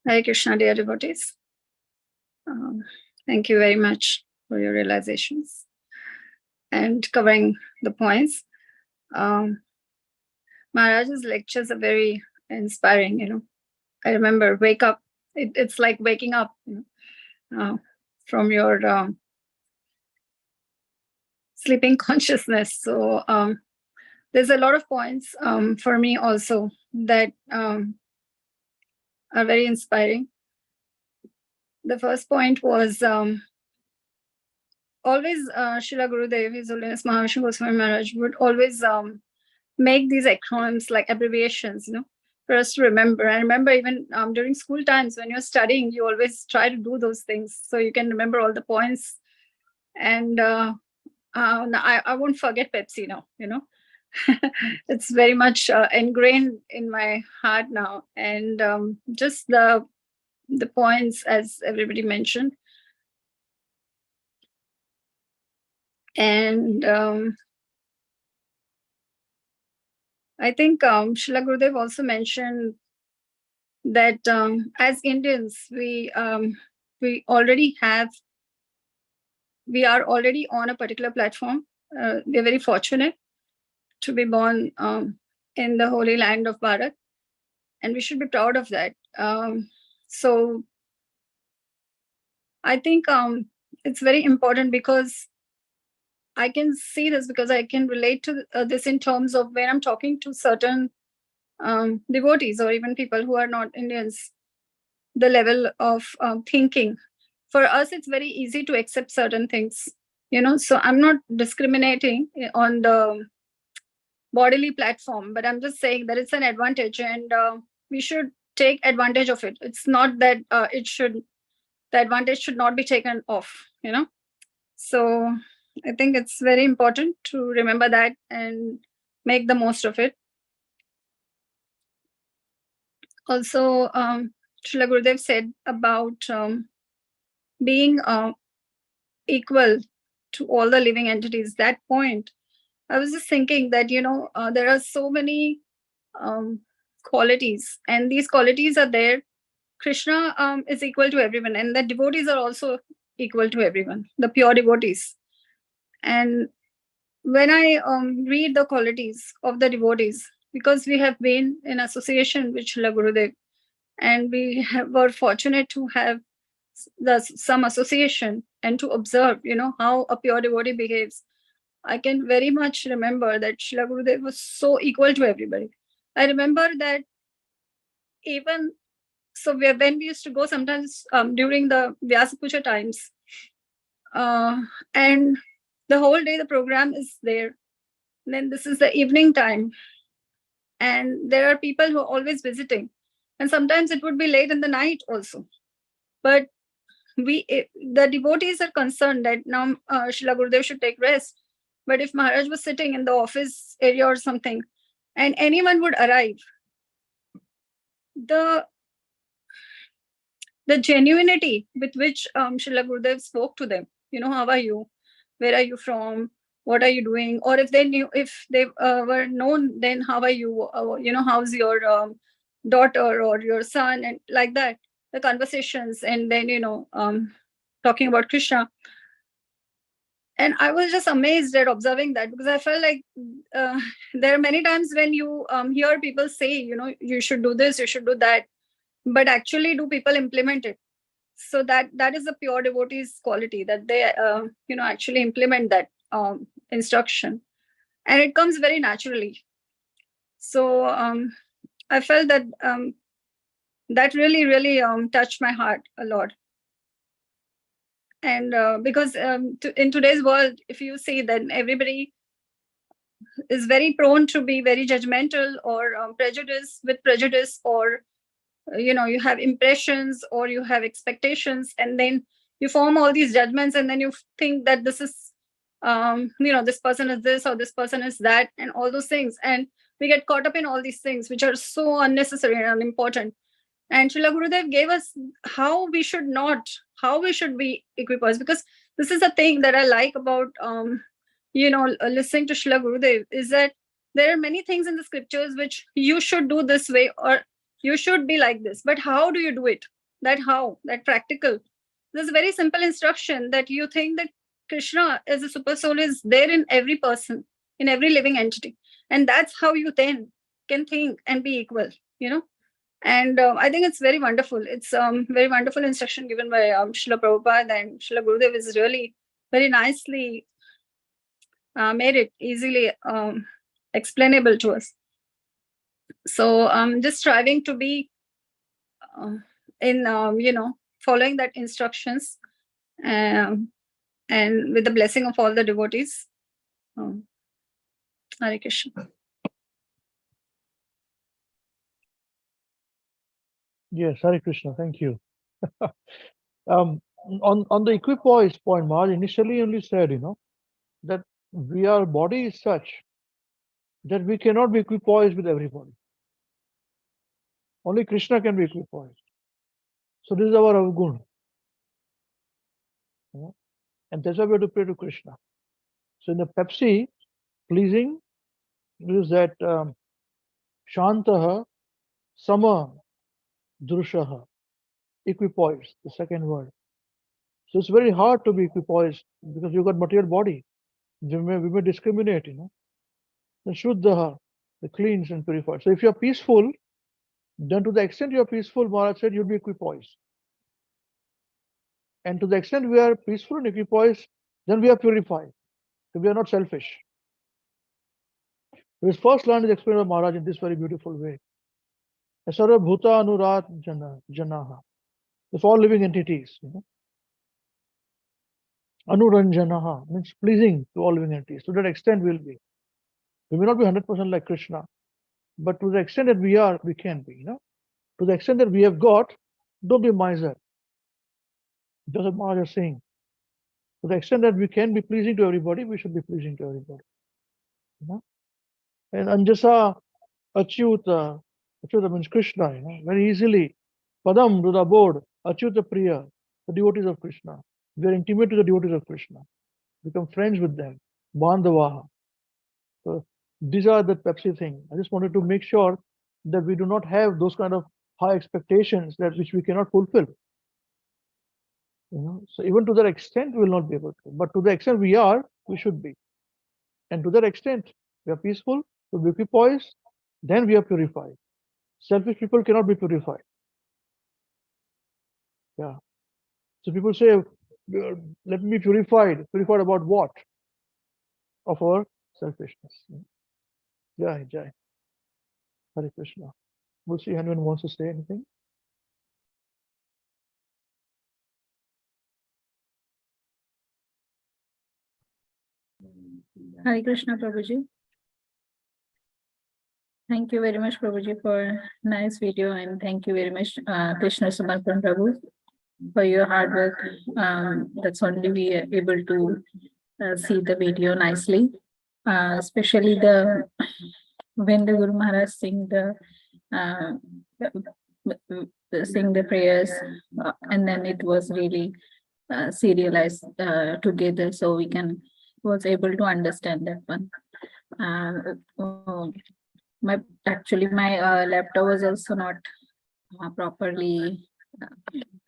Hare Krishna, dear devotees. Thank you very much for your realizations and covering the points. Maharaj's lectures are very inspiring. I remember wake up. It's like waking up from your sleeping consciousness. So there's a lot of points for me also that are very inspiring. The first point was always Srila Gurudeva, His Holiness Mahavishnu Goswami Mahārāja, would always make these acronyms like abbreviations, for us to remember. I remember even during school times when you're studying, you always try to do those things so you can remember all the points. And I won't forget Pepsi now, It's very much ingrained in my heart now. And just the points, as everybody mentioned. And I think Srila Gurudeva also mentioned that as Indians, we are already on a particular platform. We are very fortunate to be born in the holy land of Bharat, and we should be proud of that. So I think it's very important because I can see this, because I can relate to this in terms of when I'm talking to certain devotees or even people who are not Indians, the level of thinking. For us, it's very easy to accept certain things, so I'm not discriminating on the bodily platform, but I'm just saying that it's an advantage and we should take advantage of it. It's not that the advantage should not be taken off, So I think it's very important to remember that and make the most of it. Also, Srila Gurudev said about being equal to all the living entities. That point, I was just thinking that, there are so many qualities, and these qualities are there. Krishna is equal to everyone, and the devotees are also equal to everyone, the pure devotees. And when I read the qualities of the devotees, because we have been in association with Srila Gurudev, and we were fortunate to have some association and to observe, how a pure devotee behaves. I can very much remember that Srila Gurudev was so equal to everybody. I remember that even so, when we used to go sometimes during the Vyasa Puja times, and the whole day the program is there. Then this is the evening time, and there are people who are always visiting, and sometimes it would be late in the night also. But the devotees are concerned that now Srila Gurudev should take rest. But if Maharaj was sitting in the office area or something, and anyone would arrive, the genuinity with which Srila Gurudev spoke to them, how are you? Where are you from? What are you doing? Or if they were known, then how are you? How's your daughter or your son? And like that, the conversations, and then, talking about Krishna. And I was just amazed at observing that, because I felt like there are many times when you hear people say, you should do this, you should do that. But actually, do people implement it? So that is the pure devotee's quality, that they actually implement that instruction, and it comes very naturally. So I felt that that really touched my heart a lot. And because in today's world, if you see that everybody is very prone to be very judgmental or prejudice, or you have impressions or you have expectations, and then you form all these judgments, and then you think that this is this person is this or this person is that, and all those things, and we get caught up in all these things which are so unnecessary and unimportant. And Srila Gurudev gave us how we should be equipoised, because this is a thing that I like about listening to Srila Gurudev, is that there are many things in the scriptures which you should do this way, or you should be like this, but how do you do it? That practical. This very simple instruction that you think that Krishna as a super soul is there in every person, in every living entity, and that's how you then can think and be equal. And I think it's very wonderful. It's very wonderful instruction given by Srila Prabhupada, and Srila Gurudev is really very nicely made it easily explainable to us. So I'm just striving to be in following that instructions, and with the blessing of all the devotees. Hare Krishna. Yes, Hare Krishna, thank you. On the equipoise point, Maharaj initially only said, that our body is such that we cannot be equipoised with everybody. Only Krishna can be equipoised. So this is our avguna. And that's why we have to pray to Krishna. So in the Pepsi, pleasing is that Shantaha, Sama, Drushaha, equipoised, the second word. So it's very hard to be equipoised because you've got material body. We may discriminate, Then Shuddhaha, the cleans and purified. So if you're peaceful, then to the extent you're peaceful, Maharaj said, you'll be equipoised. And to the extent we are peaceful and equipoised, then we are purified. So we are not selfish. His first line is explained by Maharaj in this very beautiful way. Sarva Bhuta Anurat Janaha. It's all living entities. Anuranjanaha means pleasing to all living entities. To that extent we'll be. We may not be 100% like Krishna, but to the extent that we are, we can be. To the extent that we have got, don't be miser. That's what Maharaj is saying. To the extent that we can be pleasing to everybody, we should be pleasing to everybody. And Anjasa Achyuta, Achyuta means Krishna, very easily. Padam to the board, Achyuta Priya, the devotees of Krishna. We are intimate to the devotees of Krishna. Become friends with them. Bandhavaha. So these are the Pepsi thing. I just wanted to make sure that we do not have those kind of high expectations that which we cannot fulfill. So even to that extent we will not be able to. But to the extent we are, we should be. And to that extent we are peaceful, to be equipoised, then we are purified. Selfish people cannot be purified. Yeah. So people say, let me be purified. Purified about what? Of our selfishness. Jai, Jai. Hare Krishna. We'll see if anyone wants to say anything. Hare Krishna, Prabhuji. Thank you very much, Prabhuji, for nice video, and thank you very much, Krishna Samarpan Prabhu, for your hard work. That's only we are able to see the video nicely, especially when the Guru Maharaj sing the prayers, and then it was really serialized together, so we was able to understand that one. My laptop was also not properly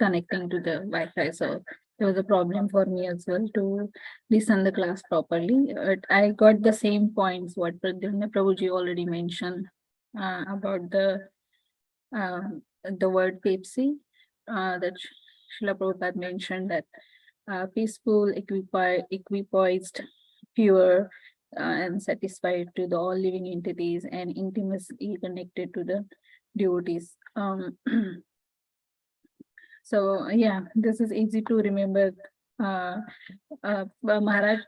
connecting to the Wi-Fi, so there was a problem for me as well to listen the class properly. But I got the same points what Pradyumna Prabhuji already mentioned about the word Pepsi, that Srila Prabhupada mentioned, that peaceful, equipoised, pure, and satisfied to the all living entities and intimately connected to the devotees. So yeah, this is easy to remember. Maharaj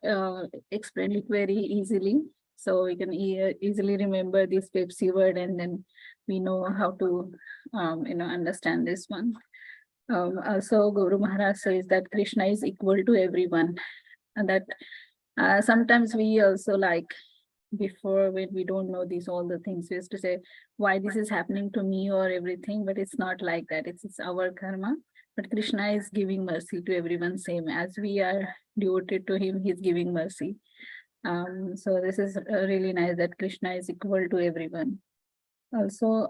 explained it very easily, so we can easily remember this Pepsi word, and then we know how to understand this one. Also, Guru Maharaj says that Krishna is equal to everyone, and that sometimes we also, like before, when we don't know these all the things, we used to say why this is happening to me or everything, but it's not like that. It's our karma. But Krishna is giving mercy to everyone, same as we are devoted to him, he's giving mercy. So this is really nice that Krishna is equal to everyone. Also,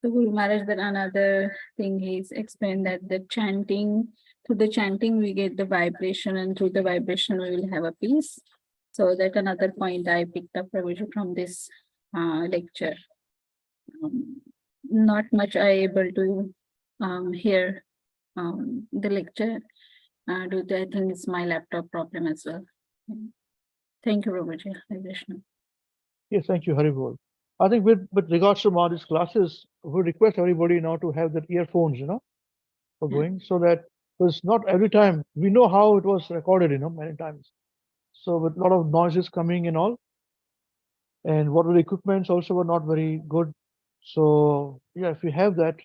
so Guru Maharaj, then another thing he's explained that the chanting, through the chanting we get the vibration, and through the vibration we will have a peace. So that another point I picked up, Prabhuji, from this lecture. Not much I able to hear the lecture due to, I think it's my laptop problem as well. Thank you, Prabhuji. Hare Krishna. Yes, thank you, Haribol. I think with regards to Maharaj's classes, we request everybody now to have that earphones, for going, so that, because not every time, we know how it was recorded, many times. So with a lot of noises coming and all, and what were the equipments also were not very good. So yeah, if you have that,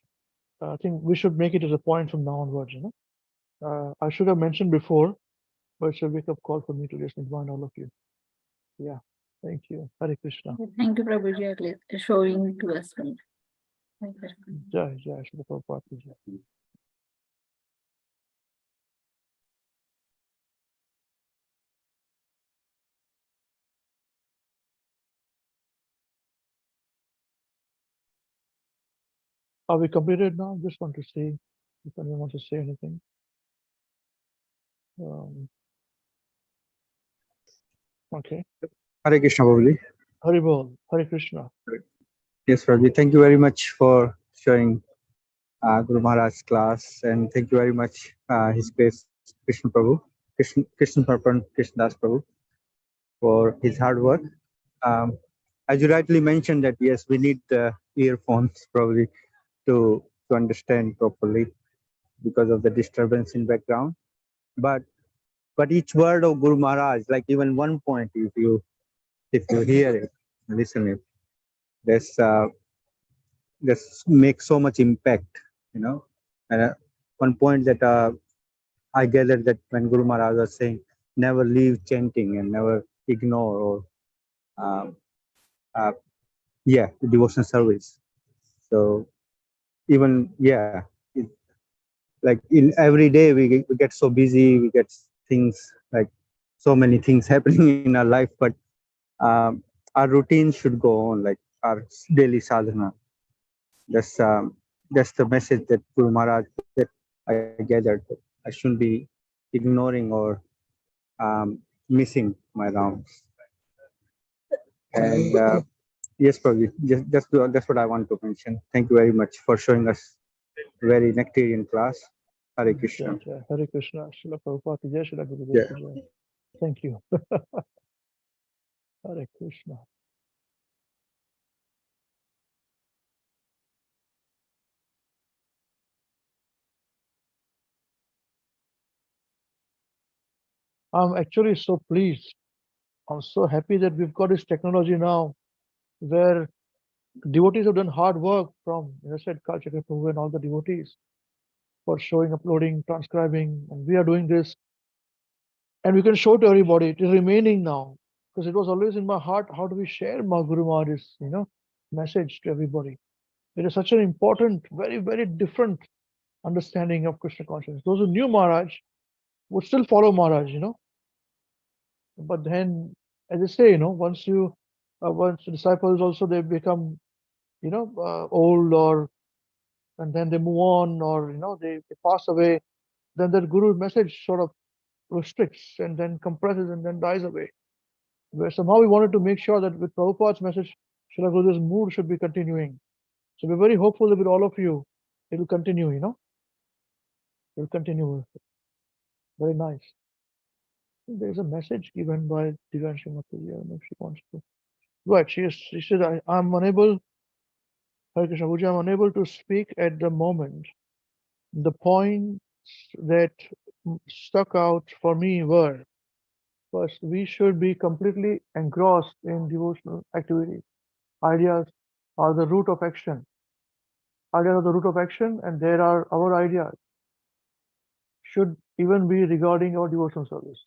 I think we should make it as a point from now onwards, I should have mentioned before, but it's a wake-up call for me to just remind all of you. Yeah, thank you. Hare Krishna. Thank you, Prabhuji, at least showing to us. Hare Krishna. Jai, Jai, Srila Prabhupada ki jai. Are we completed now? Just want to see if anyone wants to say anything. Okay. Hare Krishna, Babuji. Haribol, Hare Krishna. Yes, Prabhuji. Thank you very much for showing Guru Maharaj's class, and thank you very much, His Grace Krishna Prabhu, Krishna Parpan Krishnadas Prabhu, for his hard work. As you rightly mentioned that yes, we need the earphones probably to understand properly because of the disturbance in background. But each word of Guru Maharaj, like even one point, if you hear it, listen it, this makes so much impact, And one point that I gathered that when Guru Maharaj was saying, never leave chanting and never ignore or devotional service. So even like in every day we get so busy, we get things like so many things happening in our life, but our routine should go on, like our daily sadhana. That's the message that Guru Maharaj that I gathered. I shouldn't be ignoring or missing my rounds. And yes, Prabhuji, that's what I want to mention. Thank you very much for showing us very nectarian class. Hare Krishna. Hare Krishna. Srila Prabhupada ki jai, Srila Gurudeva ki jai. Thank you. Hare Krishna. I'm actually so pleased. I'm so happy that we've got this technology now where devotees have done hard work from, as I said, Kalchakra Prabhu and all the devotees for showing, uploading, transcribing, and we are doing this. And we can show to everybody. It is remaining now because it was always in my heart. How do we share my Guru Maharaj's, message to everybody? It is such an important, very, very different understanding of Krishna consciousness. Those who knew Maharaj would still follow Maharaj, But then, as I say, once the disciples also, they become, old and then they move on or, they pass away, then that Guru's message sort of restricts and then compresses and then dies away. where somehow we wanted to make sure that with Prabhupada's message, Srila Gurudeva's mood should be continuing. So we're very hopeful that with all of you, it will continue, It will continue with it. Very nice. There's a message given by Divine Srimati. I don't know if she wants to. Right, she said, I'm unable, Hare Krishna Guruji, I'm unable to speak at the moment. The points that stuck out for me were, first, we should be completely engrossed in devotional activity. Ideas are the root of action. Ideas are the root of action, and there are our ideas. Should even be regarding our devotional service.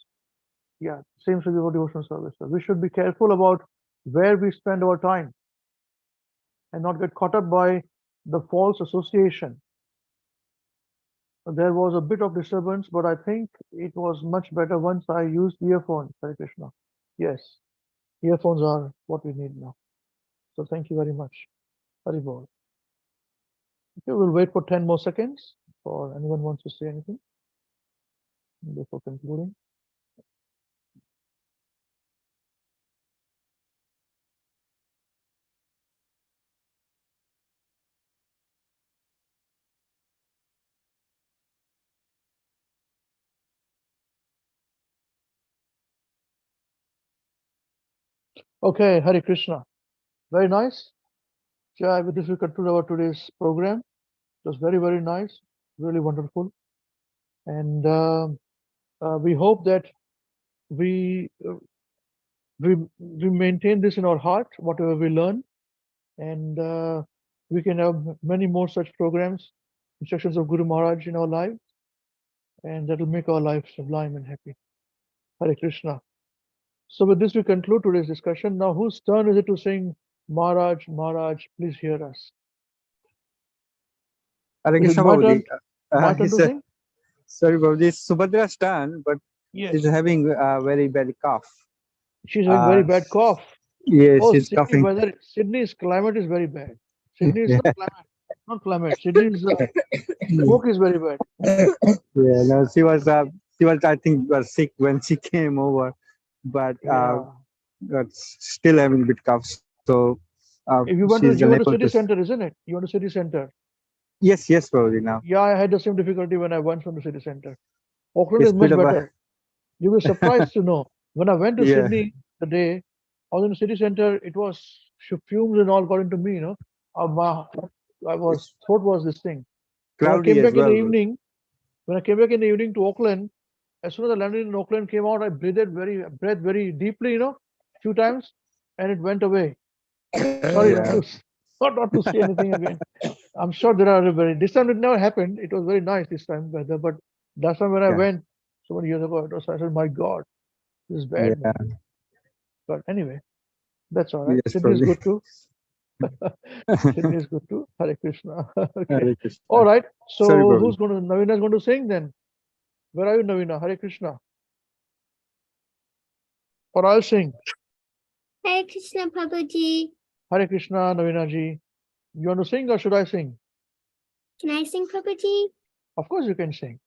Yeah, same should be our devotional service. So we should be careful about where we spend our time and not get caught up by the false association. There was a bit of disturbance, but I think it was much better once I used earphones, Hare Krishna. Yes, earphones are what we need now. So thank you very much. Hari Bol. Okay, we'll wait for 10 more seconds for anyone wants to say anything before concluding. Okay, Hare Krishna. Very nice. So with this, we conclude our today's program. It was very, very nice, really wonderful. And we hope that we maintain this in our heart, whatever we learn, and we can have many more such programs, instructions of Guru Maharaj in our lives, and that will make our life sublime and happy. Hare Krishna. So with this, we conclude today's discussion. Now, whose turn is it to sing Maharaj, Maharaj, please hear us? Hare Is it Krishna my Babuji. turn? My turn to sing? Sorry, Babuji, it's Subhadra's turn, but Yes. she's having a very bad cough. She's having very bad cough. Yes, Oh, she's Sydney coughing. weather. Sydney's climate is very bad. Sydney is not climate. Sydney's smoke is very bad. Yeah, no, she was, I think, was sick when she came over, but but still having a bit cough. So If you went she's to unable city to. center, isn't it? You went to city center. Yes, Babuji, now. Yeah, I had the same difficulty when I went from the city center. Auckland It's is much bit of a- better. You will be surprised to know. When I went to Yeah. Sydney the day, I was in the city center, it was fumes and all got into me, throat was this thing. When I Cloudy came as back in the well. evening, to Auckland, as soon as I landed in Auckland, came out, I breathed very deeply, few times, and it went away. Sorry, Yeah. not to say anything again. I'm sure there are this time it never happened. It was very nice this time weather, but last time when I Yeah. went so many years ago, I said, my God, this is bad. Yeah. Man. But anyway, that's all right. Yes, Sydney is Babuji. good too. Sydney is good too. Hare Krishna. Okay. Hare Krishna. All right. So Sorry, Babuji. who's Navina is going to sing then? Where are you, Navina? Hare Krishna. Or I'll sing. Hare Krishna Prabhuji. Hare Krishna, Navina ji. You want to sing or should I sing? Can I sing Prabhuji? Of course you can sing.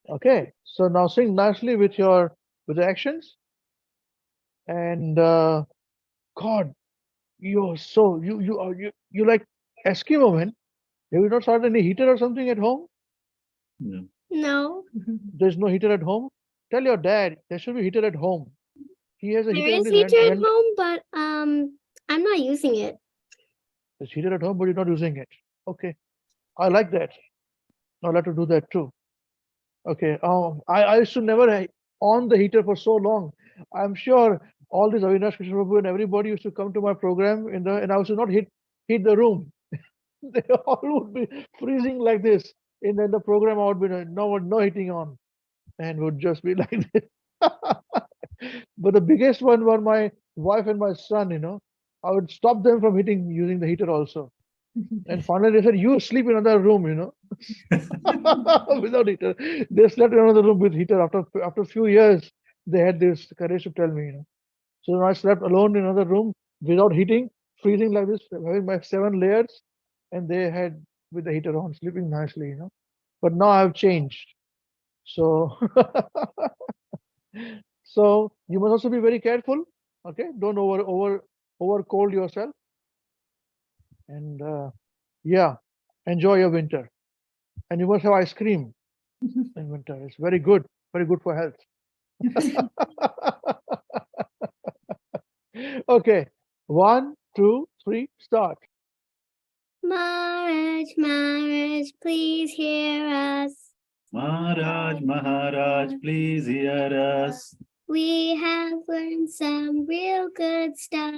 Okay. So now sing nicely with the actions. And God, you're so you like Eskimo, man. Have you not started any heater or something at home? No. No. There's no heater at home. Tell your dad there should be heater at home. He has a There heater. is heater at home, but I'm not using it. There's heater at home, but you're not using it. Okay, I like that. I'd like to do that too. Okay. I used to never on the heater for so long. I'm sure all these Avinash Krishna Prabhu and everybody used to come to my program and I used to not heat the room. They all would be freezing like this. And then the program I would be no heating on, and would just be like this. But the biggest one were my wife and my son. I would stop them from using the heater also. And finally they said, "You sleep in another room," without heater. They slept in another room with heater. After a few years, they had this courage to tell me. So I slept alone in another room without heating, freezing like this, having my 7 layers, and they had with the heater on, sleeping nicely. But now I've changed. So, so you must also be very careful Okay, don't over cold yourself. And yeah, enjoy your winter. And you must have ice cream in winter. It's very good for health. Okay, 1, 2, 3, start. Maharaj, Maharaj, please hear us. Maharaj, please hear us. We have learned some real good stuff.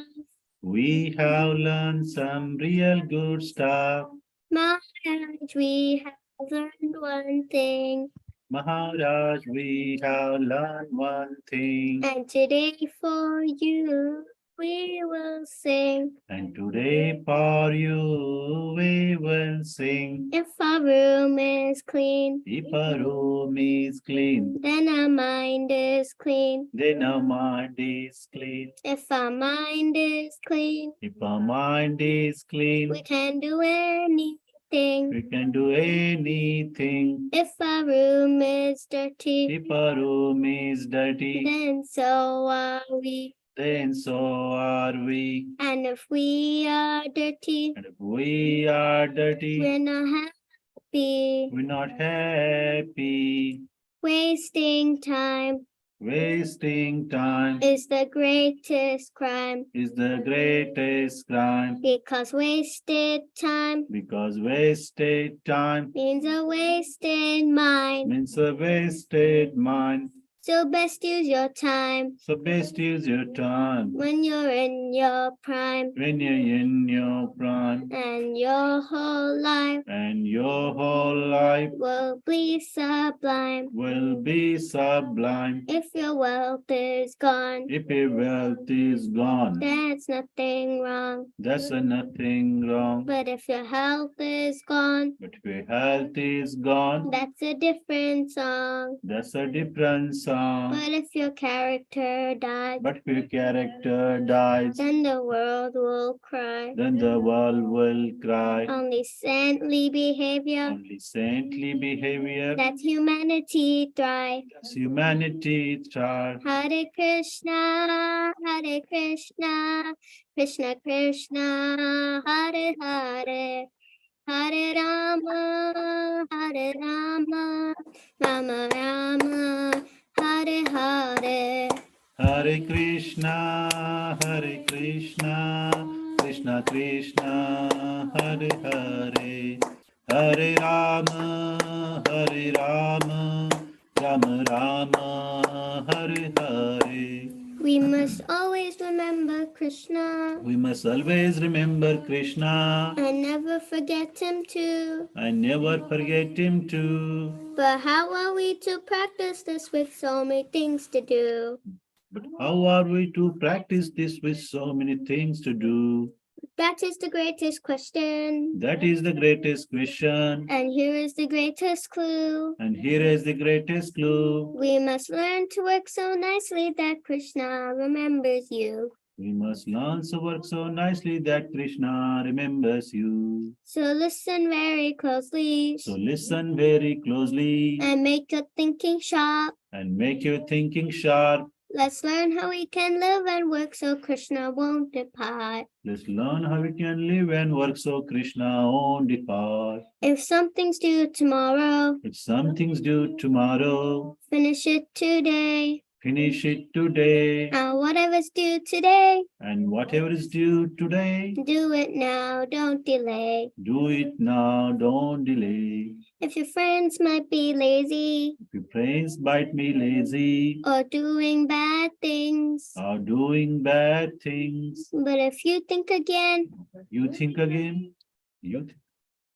We have learned some real good stuff. Maharaj, we have learned one thing. Maharaj, we have learned one thing. And today for you we will sing. And today for you we will sing. If our room is clean, If our room is clean, then our mind is clean. then our mind is clean. If our mind is clean, If our mind is clean, we can do anything. we can do anything. If our room is dirty, If our room is dirty, then so are we. then so are we. And if we are dirty, And if we are dirty, we're not happy. we're not happy. Wasting time Wasting time is the greatest crime. is the greatest crime. Because wasted time Because wasted time means a wasted mind. means a wasted mind. So best use your time So best use your time when you're in your prime. when you're in your prime. And your whole life And your whole life will be sublime. will be sublime. If your wealth is gone, If your wealth is gone, that's nothing wrong. that's nothing wrong. But if your health is gone, But if your health is gone, that's a different song. that's a different song. But if your character dies, But if your character dies, then the world will cry. then the world will cry. Only saintly behavior, Only saintly behavior that humanity thrive. does humanity thrive. Hare Krishna, Krishna Krishna, Hare Hare. Hare Rama, Rama Rama, Hare Hare. Hare Krishna, Krishna Krishna, Hare Hare. Hare Rama, Rama Rama, Hare Hare. We must always remember Krishna. We must always remember Krishna And never forget him too. and never forget him too. But how are we to practice this with so many things to do? But how are we to practice this with so many things to do? That is the greatest question. That is the greatest question. And here is the greatest clue. And here is the greatest clue. We must learn to work so nicely that Krishna remembers you. We must learn to work so nicely that Krishna remembers you. So listen very closely. So listen very closely And make your thinking sharp. and make your thinking sharp. Let's learn how we can live and work so Krishna won't depart. Let's learn how we can live and work so Krishna won't depart. If something's due tomorrow, If something's due tomorrow, finish it today. finish it today. And whatever's due today, And whatever is due today, do it now, don't delay. do it now, don't delay. If your friends might be lazy If your friends might be lazy or doing bad things, or doing bad things, but if you think again, you think again,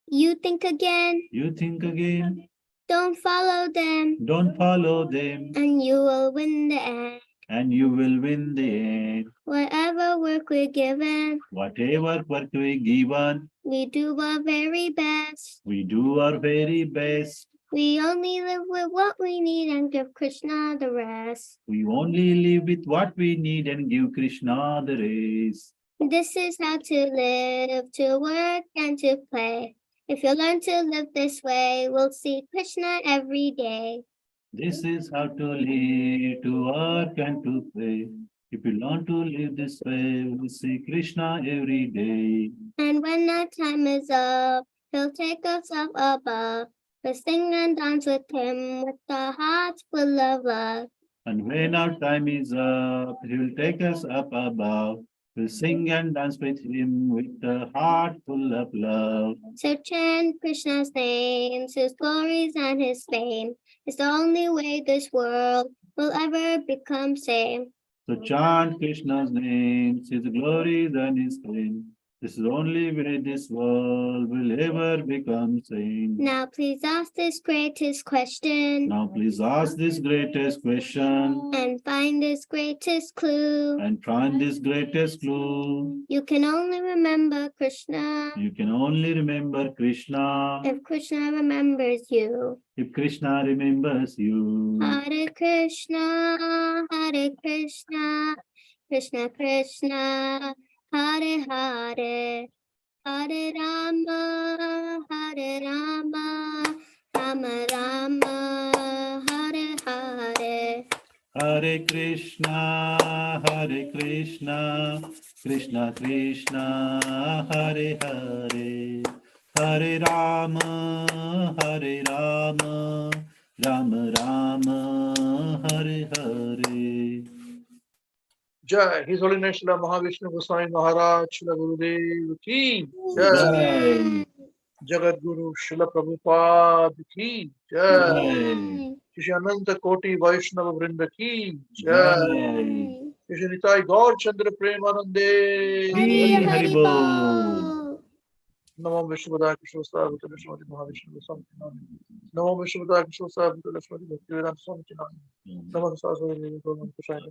you think again, you think again, don't follow them, don't follow them, and you will win the end. and you will win the end. Whatever work we're given, Whatever work we given, we do our very best. we do our very best. We only live with what we need and give Krishna the rest. We only live with what we need and give Krishna the rest. This is how to live, to work, and to play. If you learn to live this way, we'll see Krishna every day. This is how to live, to work and to pray. If we learn to live this way, we will see Krishna every day. And when our time is up, he'll take us up above. We'll sing and dance with him with our hearts full of love. And when our time is up, he will take us up above. We'll sing and dance with him with a heart full of love. So chant Krishna's names, his glories and his fame. It's the only way this world will ever become sane. So chant Krishna's names, his glories and his fame. This is the only way this world will ever become sane. Now please ask this greatest question. Now please ask this greatest question. And find this greatest clue. And find this greatest clue. You can only remember Krishna. You can only remember Krishna. If Krishna remembers you. If Krishna remembers you. Hare Krishna, Hare Krishna, Krishna Krishna, Hare Hare, Hare Rama, Hare Rama, Rama Rama, Hare Hare. Hare Krishna, Krishna Krishna, Hare Hare, Hare Rama, Rama Rama, Hare Hare. Jai. His Holiness Srila Mahavishnu Goswami Mahārāja, Srila Gurudeva ki Jai. Jagat Guru Srila Prabhupada ki Jai. Shri Ananta Koti Vaishnava Vrinda ki Jai. Shri Nitai Gaur Chandra Premanande. Hari Bol. Namo Vishnupada Krishna Savita Srimati Mahavishnu Goswami Mahārāja. Namo Vishnupada Krishna Savita Srimati Bhaktivedanta Swami Mahārāja. Namo Sasvati Goswami Mahārāja.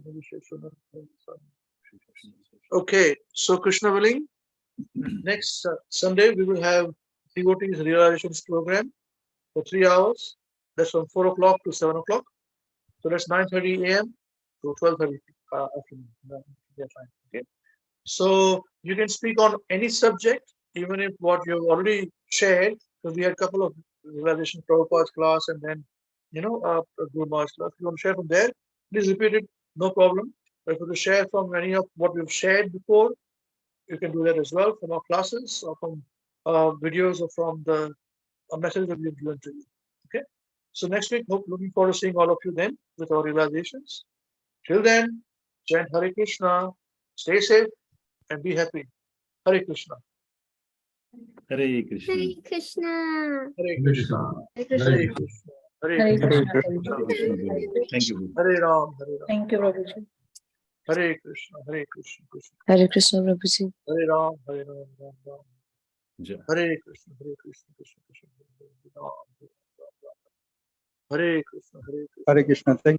Okay, so Krishna willing, next Sunday we will have Devotees Realisations program for 3 hours. That's from 4 o'clock to 7 o'clock. So that's 9:30 a.m. to 12:30 afternoon. Yeah, fine. Okay. So you can speak on any subject, even if what you've already shared, because we had a couple of Realization Prabhupada's class and then, Guru Maharaj's class. If you want to share from there, please repeat it, no problem. But if you want to share from any of what we've shared before, you can do that as well from our classes or from videos or from the message that we've given to you. Okay. So next week, looking forward to seeing all of you then with our realizations. Till then, chant Hare Krishna, stay safe and be happy. Hare Krishna. Hare Krishna. Hare Krishna. Hare Krishna. Hare Krishna. Hare Krishna. Hare Krishna. Thank you. Hare Ram. Hare Ram. Thank you, Prabhuji. Hare Krishna. Hare Krishna. Krishna. Hare Krishna, Prabhuji. Hare Ram. Hare Ram. Ram Ram. Jai. Hare Krishna. Hare Krishna. Krishna Krishna. Hare Ram. Hare Krishna. Hare Krishna. Hare Krishna. Thank you.